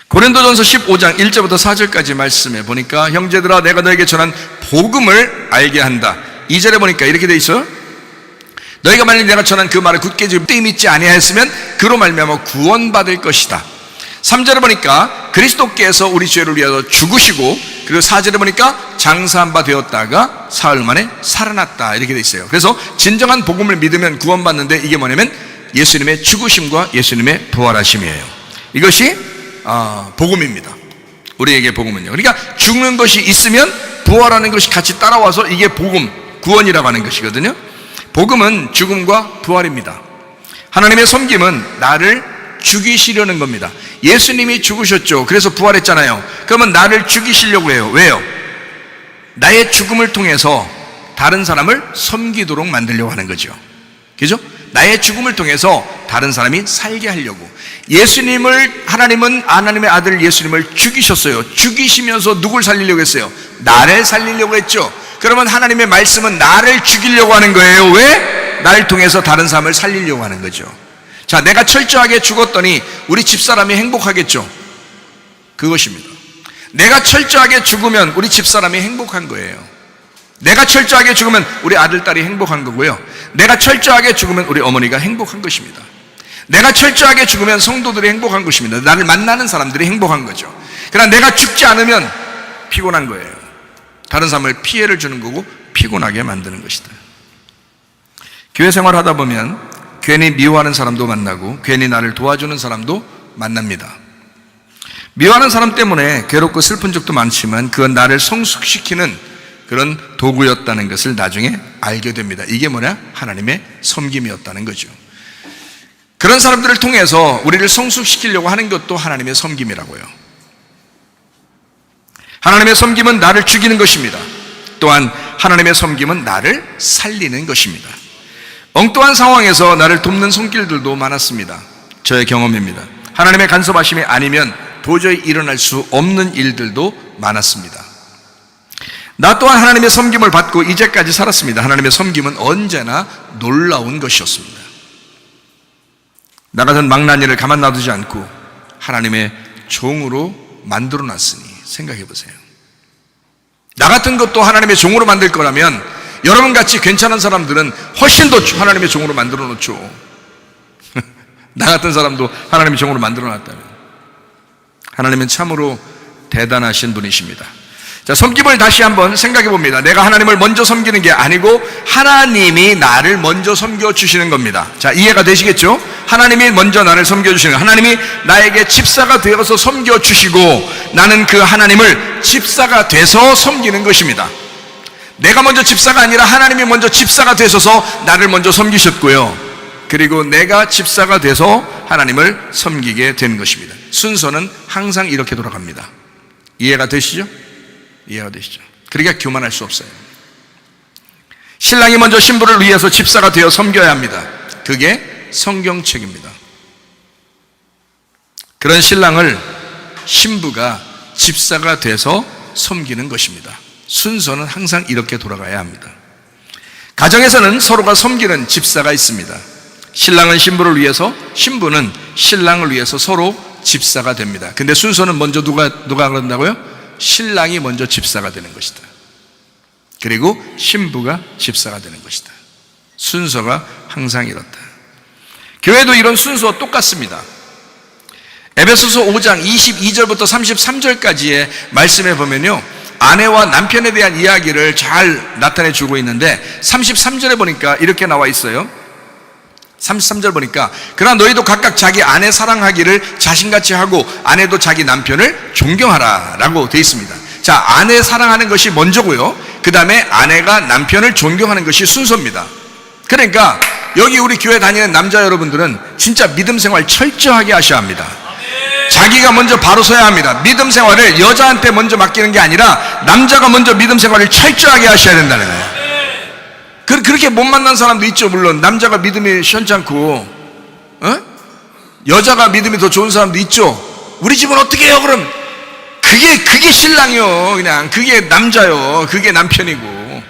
고린도전서 15장 1절부터 4절까지 말씀해 보니까, 형제들아 내가 너에게 전한 복음을 알게 한다. 2절에 보니까 이렇게 돼 있어요. 너희가 만일 내가 전한 그 말을 굳게 믿지 아니하였으면 그로 말미암아 구원받을 것이다. 3절에 보니까 그리스도께서 우리 죄를 위하여 죽으시고, 그리고 4절에 보니까 장사한 바 되었다가 사흘 만에 살아났다. 이렇게 돼 있어요. 그래서 진정한 복음을 믿으면 구원받는데, 이게 뭐냐면 예수님의 죽으심과 예수님의 부활하심이에요. 이것이 복음입니다. 우리에게 복음은요. 그러니까 죽는 것이 있으면 부활하는 것이 같이 따라와서 이게 복음, 구원이라고 하는 것이거든요. 복음은 죽음과 부활입니다. 하나님의 섬김은 나를 죽이시려는 겁니다. 예수님이 죽으셨죠. 그래서 부활했잖아요. 그러면 나를 죽이시려고 해요. 왜요? 나의 죽음을 통해서 다른 사람을 섬기도록 만들려고 하는 거죠. 그죠? 나의 죽음을 통해서 다른 사람이 살게 하려고. 하나님은 하나님의 아들 예수님을 죽이셨어요. 죽이시면서 누굴 살리려고 했어요? 나를 살리려고 했죠. 그러면 하나님의 말씀은 나를 죽이려고 하는 거예요. 왜? 나를 통해서 다른 사람을 살리려고 하는 거죠. 자, 내가 철저하게 죽었더니 우리 집사람이 행복하겠죠. 그것입니다. 내가 철저하게 죽으면 우리 집사람이 행복한 거예요. 내가 철저하게 죽으면 우리 아들, 딸이 행복한 거고요. 내가 철저하게 죽으면 우리 어머니가 행복한 것입니다. 내가 철저하게 죽으면 성도들이 행복한 것입니다. 나를 만나는 사람들이 행복한 거죠. 그러나 내가 죽지 않으면 피곤한 거예요. 다른 사람을 피해를 주는 거고 피곤하게 만드는 것이다. 교회 생활하다 보면 괜히 미워하는 사람도 만나고 괜히 나를 도와주는 사람도 만납니다. 미워하는 사람 때문에 괴롭고 슬픈 적도 많지만 그건 나를 성숙시키는 그런 도구였다는 것을 나중에 알게 됩니다. 이게 뭐냐? 하나님의 섬김이었다는 거죠. 그런 사람들을 통해서 우리를 성숙시키려고 하는 것도 하나님의 섬김이라고요. 하나님의 섬김은 나를 죽이는 것입니다. 또한 하나님의 섬김은 나를 살리는 것입니다. 엉뚱한 상황에서 나를 돕는 손길들도 많았습니다. 저의 경험입니다. 하나님의 간섭하심이 아니면 도저히 일어날 수 없는 일들도 많았습니다. 나 또한 하나님의 섬김을 받고 이제까지 살았습니다. 하나님의 섬김은 언제나 놀라운 것이었습니다. 나 같은 망나니를 가만 놔두지 않고 하나님의 종으로 만들어놨으니 생각해 보세요. 나 같은 것도 하나님의 종으로 만들 거라면 여러분같이 괜찮은 사람들은 훨씬 더 하나님의 종으로 만들어 놓죠. 나 같은 사람도 하나님의 종으로 만들어 놨다면 하나님은 참으로 대단하신 분이십니다. 자, 섬김을 다시 한번 생각해 봅니다. 내가 하나님을 먼저 섬기는 게 아니고 하나님이 나를 먼저 섬겨주시는 겁니다. 자, 이해가 되시겠죠? 하나님이 먼저 나를 섬겨주시는, 하나님이 나에게 집사가 되어서 섬겨주시고 나는 그 하나님을 집사가 돼서 섬기는 것입니다. 내가 먼저 집사가 아니라 하나님이 먼저 집사가 되셔서 나를 먼저 섬기셨고요. 그리고 내가 집사가 돼서 하나님을 섬기게 된 것입니다. 순서는 항상 이렇게 돌아갑니다. 이해가 되시죠? 이해가 되시죠? 그러니까 교만할 수 없어요. 신랑이 먼저 신부를 위해서 집사가 되어 섬겨야 합니다. 그게 성경책입니다. 그런 신랑을 신부가 집사가 돼서 섬기는 것입니다. 순서는 항상 이렇게 돌아가야 합니다. 가정에서는 서로가 섬기는 집사가 있습니다. 신랑은 신부를 위해서, 신부는 신랑을 위해서 서로 집사가 됩니다. 근데 순서는 먼저 누가 그런다고요? 신랑이 먼저 집사가 되는 것이다. 그리고 신부가 집사가 되는 것이다. 순서가 항상 이렇다. 교회도 이런 순서와 똑같습니다. 에베소서 5장 22절부터 33절까지의 말씀에 보면요, 아내와 남편에 대한 이야기를 잘 나타내 주고 있는데 33절에 보니까 이렇게 나와 있어요. 33절 보니까 그러나 너희도 각각 자기 아내 사랑하기를 자신같이 하고 아내도 자기 남편을 존경하라 라고 되어 있습니다. 자, 아내 사랑하는 것이 먼저고요, 그 다음에 아내가 남편을 존경하는 것이 순서입니다. 그러니까 여기 우리 교회 다니는 남자 여러분들은 진짜 믿음 생활 철저하게 하셔야 합니다. 자기가 먼저 바로 서야 합니다. 믿음 생활을 여자한테 먼저 맡기는 게 아니라 남자가 먼저 믿음 생활을 철저하게 하셔야 된다는 거예요. 그렇게 못 만난 사람도 있죠. 물론 남자가 믿음이 시원찮고 여자가 믿음이 더 좋은 사람도 있죠. 우리 집은 어떻게 해요 그럼? 그게 신랑이요. 그냥 그게 남자요. 그게 남편이고.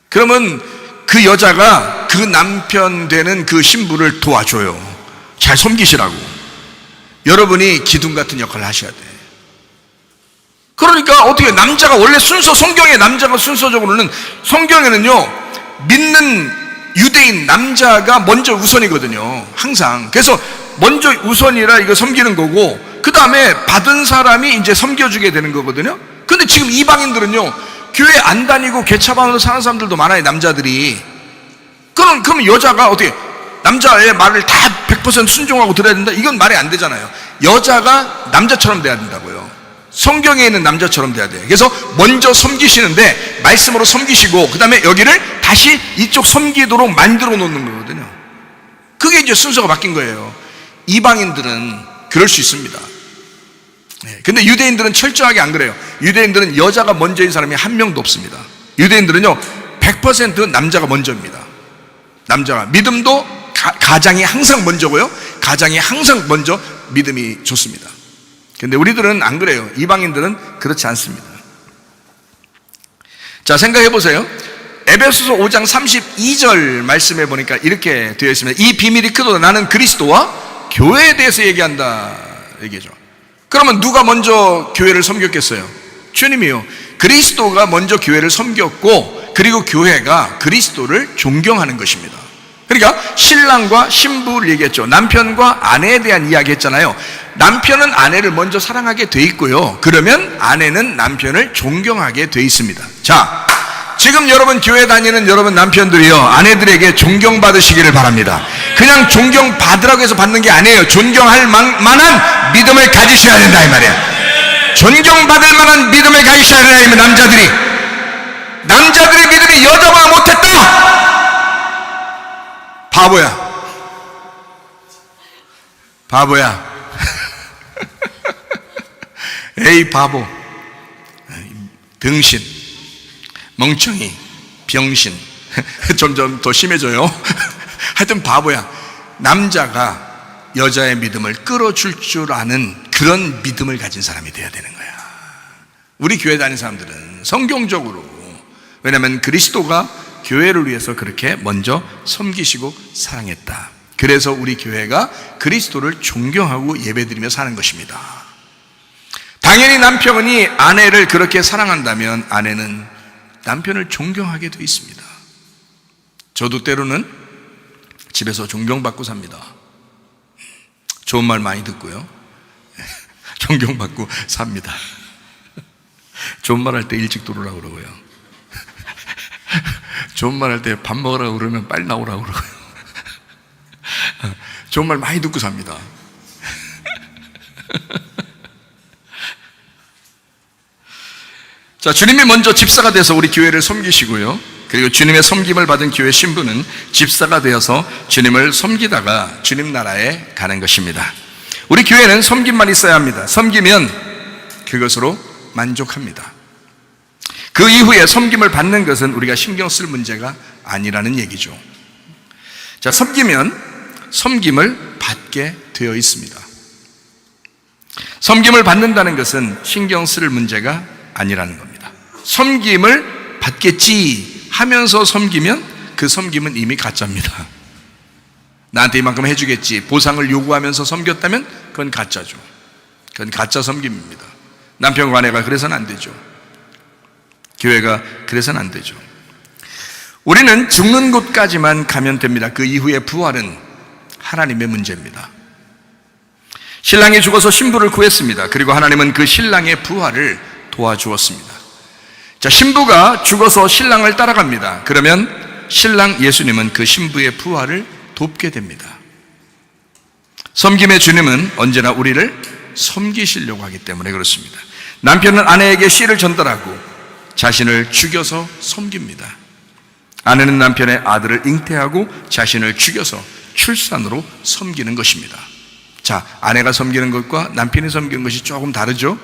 그러면 그 여자가 그 남편 되는 그 신부를 도와줘요. 잘 섬기시라고. 여러분이 기둥 같은 역할을 하셔야 돼. 그러니까 어떻게 남자가 원래 순서, 성경에 남자가 순서적으로는, 성경에는요 믿는 유대인 남자가 먼저 우선이거든요. 항상. 그래서 먼저 우선이라 이거 섬기는 거고, 그 다음에 받은 사람이 이제 섬겨주게 되는 거거든요. 근데 지금 이방인들은요 교회 안 다니고 개차반으로 사는 사람들도 많아요. 남자들이. 그럼 여자가 어떻게 남자의 말을 다 100% 순종하고 들어야 된다? 이건 말이 안 되잖아요. 여자가 남자처럼 돼야 된다고요. 성경에 있는 남자처럼 돼야 돼요. 그래서 먼저 섬기시는데 말씀으로 섬기시고, 그 다음에 여기를 다시 이쪽 섬기도록 만들어 놓는 거거든요. 그게 이제 순서가 바뀐 거예요. 이방인들은 그럴 수 있습니다. 근데 유대인들은 철저하게 안 그래요. 유대인들은 여자가 먼저인 사람이 한 명도 없습니다. 유대인들은요 100% 남자가 먼저입니다. 남자가. 믿음도 가장이 항상 먼저고요. 가장이 항상 먼저 믿음이 좋습니다. 근데 우리들은 안 그래요. 이방인들은 그렇지 않습니다. 자, 생각해 보세요. 에베소서 5장 32절 말씀해 보니까 이렇게 되어 있습니다. 이 비밀이 크도다. 나는 그리스도와 교회에 대해서 얘기한다. 얘기죠. 그러면 누가 먼저 교회를 섬겼겠어요? 주님이요. 그리스도가 먼저 교회를 섬겼고, 그리고 교회가 그리스도를 존경하는 것입니다. 그러니까 신랑과 신부를 얘기했죠. 남편과 아내에 대한 이야기 했잖아요. 남편은 아내를 먼저 사랑하게 돼 있고요. 그러면 아내는 남편을 존경하게 돼 있습니다. 자, 지금 여러분 교회 다니는 여러분 남편들이요, 아내들에게 존경받으시기를 바랍니다. 그냥 존경받으라고 해서 받는 게 아니에요. 존경할 만한 믿음을 가지셔야 된다 이 말이에요. 존경받을 만한 믿음을 가지셔야 된다 이 말이에요. 남자들의 믿음이 여자보다 못했다? 바보야. 에이 바보, 등신, 멍청이, 병신. 점점 더 심해져요. 하여튼 바보야. 남자가 여자의 믿음을 끌어줄 줄 아는 그런 믿음을 가진 사람이 돼야 되는 거야. 우리 교회 다니는 사람들은 성경적으로, 왜냐하면 그리스도가 교회를 위해서 그렇게 먼저 섬기시고 사랑했다. 그래서 우리 교회가 그리스도를 존경하고 예배드리며 사는 것입니다. 당연히 남편이 아내를 그렇게 사랑한다면 아내는 남편을 존경하게 되어 있습니다. 저도 때로는 집에서 존경받고 삽니다. 좋은 말 많이 듣고요. 존경받고 삽니다. 좋은 말 할 때 일찍 들어오라고 그러고요. 좋은 말 할 때 밥 먹으라고 그러면 빨리 나오라고 그러고요. 좋은 말 많이 듣고 삽니다. 자, 주님이 먼저 집사가 돼서 우리 교회를 섬기시고요. 그리고 주님의 섬김을 받은 교회 신부는 집사가 되어서 주님을 섬기다가 주님 나라에 가는 것입니다. 우리 교회는 섬김만 있어야 합니다. 섬기면 그것으로 만족합니다. 그 이후에 섬김을 받는 것은 우리가 신경 쓸 문제가 아니라는 얘기죠. 자, 섬기면 섬김을 받게 되어 있습니다. 섬김을 받는다는 것은 신경 쓸 문제가 아니라는 겁니다. 섬김을 받겠지 하면서 섬기면 그 섬김은 이미 가짜입니다. 나한테 이만큼 해주겠지 보상을 요구하면서 섬겼다면 그건 가짜죠. 그건 가짜 섬김입니다. 남편과 아내가 그래서는 안 되죠. 교회가 그래서는 안 되죠. 우리는 죽는 곳까지만 가면 됩니다. 그 이후의 부활은 하나님의 문제입니다. 신랑이 죽어서 신부를 구했습니다. 그리고 하나님은 그 신랑의 부활을 도와주었습니다. 자, 신부가 죽어서 신랑을 따라갑니다. 그러면 신랑 예수님은 그 신부의 부활을 돕게 됩니다. 섬김의 주님은 언제나 우리를 섬기시려고 하기 때문에 그렇습니다. 남편은 아내에게 씨를 전달하고 자신을 죽여서 섬깁니다. 아내는 남편의 아들을 잉태하고 자신을 죽여서 출산으로 섬기는 것입니다. 자, 아내가 섬기는 것과 남편이 섬기는 것이 조금 다르죠?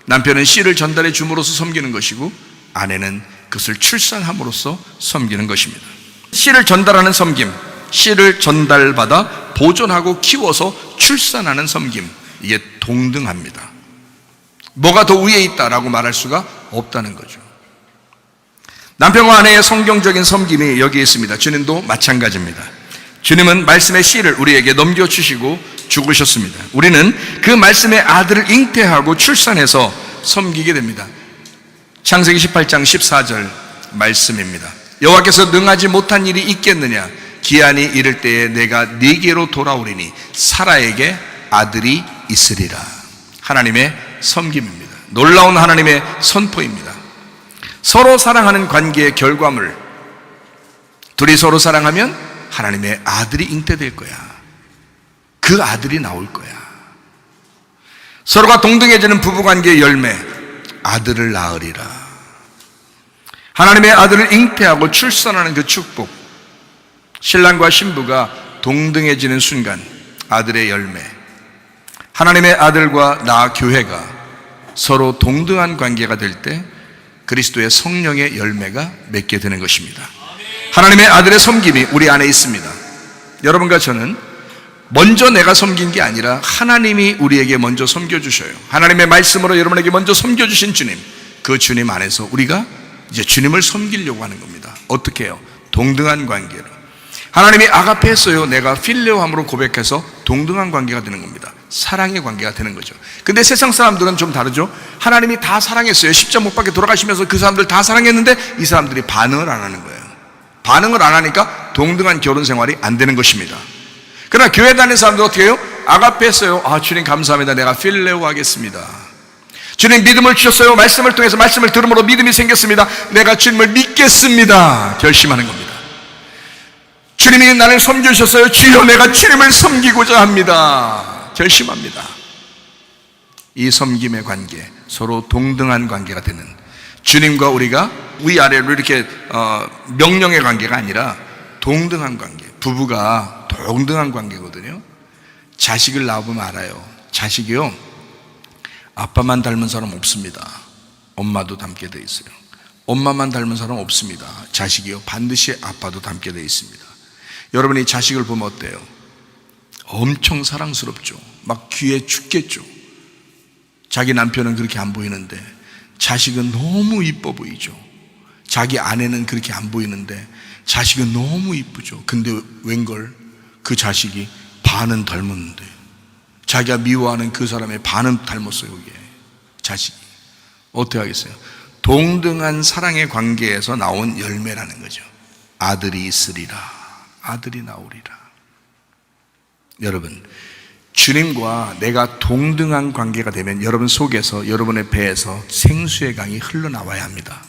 남편은 씨를 전달해 줌으로써 섬기는 것이고 아내는 그것을 출산함으로써 섬기는 것입니다. 씨를 전달하는 섬김, 씨를 전달받아 보존하고 키워서 출산하는 섬김, 이게 동등합니다. 뭐가 더 위에 있다라고 말할 수가 없다는 거죠. 남편과 아내의 성경적인 섬김이 여기에 있습니다. 주님도 마찬가지입니다. 주님은 말씀의 씨를 우리에게 넘겨주시고 죽으셨습니다. 우리는 그 말씀의 아들을 잉태하고 출산해서 섬기게 됩니다. 창세기 18장 14절 말씀입니다. 여호와께서 능하지 못한 일이 있겠느냐? 기한이 이를 때에 내가 네게로 돌아오리니 사라에게 아들이 있으리라. 하나님의 섬김입니다. 놀라운 하나님의 선포입니다. 서로 사랑하는 관계의 결과물, 둘이 서로 사랑하면 하나님의 아들이 잉태될 거야. 그 아들이 나올 거야. 서로가 동등해지는 부부관계의 열매, 아들을 낳으리라. 하나님의 아들을 잉태하고 출산하는 그 축복, 신랑과 신부가 동등해지는 순간 아들의 열매, 하나님의 아들과 나 교회가 서로 동등한 관계가 될 때 그리스도의 성령의 열매가 맺게 되는 것입니다. 하나님의 아들의 섬김이 우리 안에 있습니다. 여러분과 저는 먼저 내가 섬긴 게 아니라 하나님이 우리에게 먼저 섬겨주셔요. 하나님의 말씀으로 여러분에게 먼저 섬겨주신 주님, 그 주님 안에서 우리가 이제 주님을 섬기려고 하는 겁니다. 어떻게 해요? 동등한 관계로. 하나님이 아가페 했어요. 내가 필레오함으로 고백해서 동등한 관계가 되는 겁니다. 사랑의 관계가 되는 거죠. 근데 세상 사람들은 좀 다르죠. 하나님이 다 사랑했어요. 십자가 못 박혀 돌아가시면서 그 사람들 다 사랑했는데 이 사람들이 반응을 안 하는 거예요. 반응을 안 하니까 동등한 결혼 생활이 안 되는 것입니다. 그러나 교회 다니는 사람들 어떻게 해요? 아가페 했어요. 아, 주님 감사합니다. 내가 필레오 하겠습니다. 주님 믿음을 주셨어요. 말씀을 통해서 말씀을 들음으로 믿음이 생겼습니다. 내가 주님을 믿겠습니다. 결심하는 겁니다. 주님이 나를 섬겨주셨어요. 주여, 내가 주님을 섬기고자 합니다. 결심합니다. 이 섬김의 관계, 서로 동등한 관계가 되는, 주님과 우리가 위아래로 이렇게 명령의 관계가 아니라 동등한 관계, 부부가 동등한 관계거든요. 자식을 낳아보면 알아요. 자식이요, 아빠만 닮은 사람 없습니다. 엄마도 닮게 돼 있어요. 엄마만 닮은 사람 없습니다. 자식이요, 반드시 아빠도 닮게 돼 있습니다. 여러분이 자식을 보면 어때요? 엄청 사랑스럽죠. 막 귀에 죽겠죠. 자기 남편은 그렇게 안 보이는데 자식은 너무 이뻐 보이죠. 자기 아내는 그렇게 안 보이는데 자식은 너무 이쁘죠. 근데 웬걸 그 자식이 반은 닮았는데, 자기가 미워하는 그 사람의 반은 닮았어요. 그게 자식이. 어떻게 하겠어요? 동등한 사랑의 관계에서 나온 열매라는 거죠. 아들이 있으리라, 아들이 나오리라. 여러분, 주님과 내가 동등한 관계가 되면 여러분 속에서, 여러분의 배에서 생수의 강이 흘러나와야 합니다.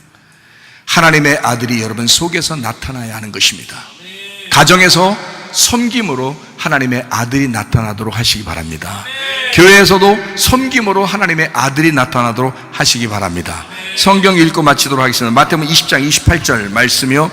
하나님의 아들이 여러분 속에서 나타나야 하는 것입니다. 가정에서 섬김으로 하나님의 아들이 나타나도록 하시기 바랍니다. 교회에서도 섬김으로 하나님의 아들이 나타나도록 하시기 바랍니다. 성경 읽고 마치도록 하겠습니다. 마태복음 20장 28절 말씀이요,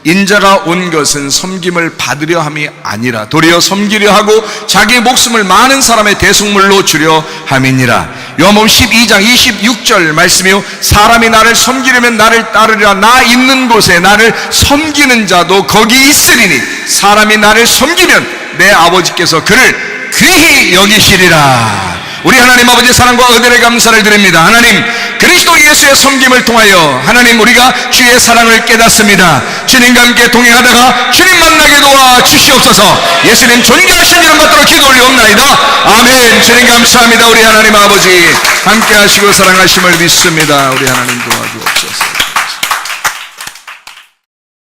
인자가 온 것은 섬김을 받으려 함이 아니라 도리어 섬기려 하고 자기 목숨을 많은 사람의 대속물로 주려 함이니라. 요한복음 12장 26절 말씀이요, 사람이 나를 섬기려면 나를 따르리라. 나 있는 곳에 나를 섬기는 자도 거기 있으리니 사람이 나를 섬기면 내 아버지께서 그를 귀히 여기시리라. 우리 하나님 아버지의 사랑과 은혜에 감사를 드립니다. 하나님, 그리스도 예수의 섬김을 통하여 하나님, 우리가 주의 사랑을 깨닫습니다. 주님과 함께 동행하다가 주님 만나게 도와 주시옵소서. 예수님 존귀하신 이름 받들어 기도 올리옵나이다. 아멘. 주님 감사합니다. 우리 하나님 아버지 함께 하시고 사랑하심을 믿습니다. 우리 하나님 도와주옵소서.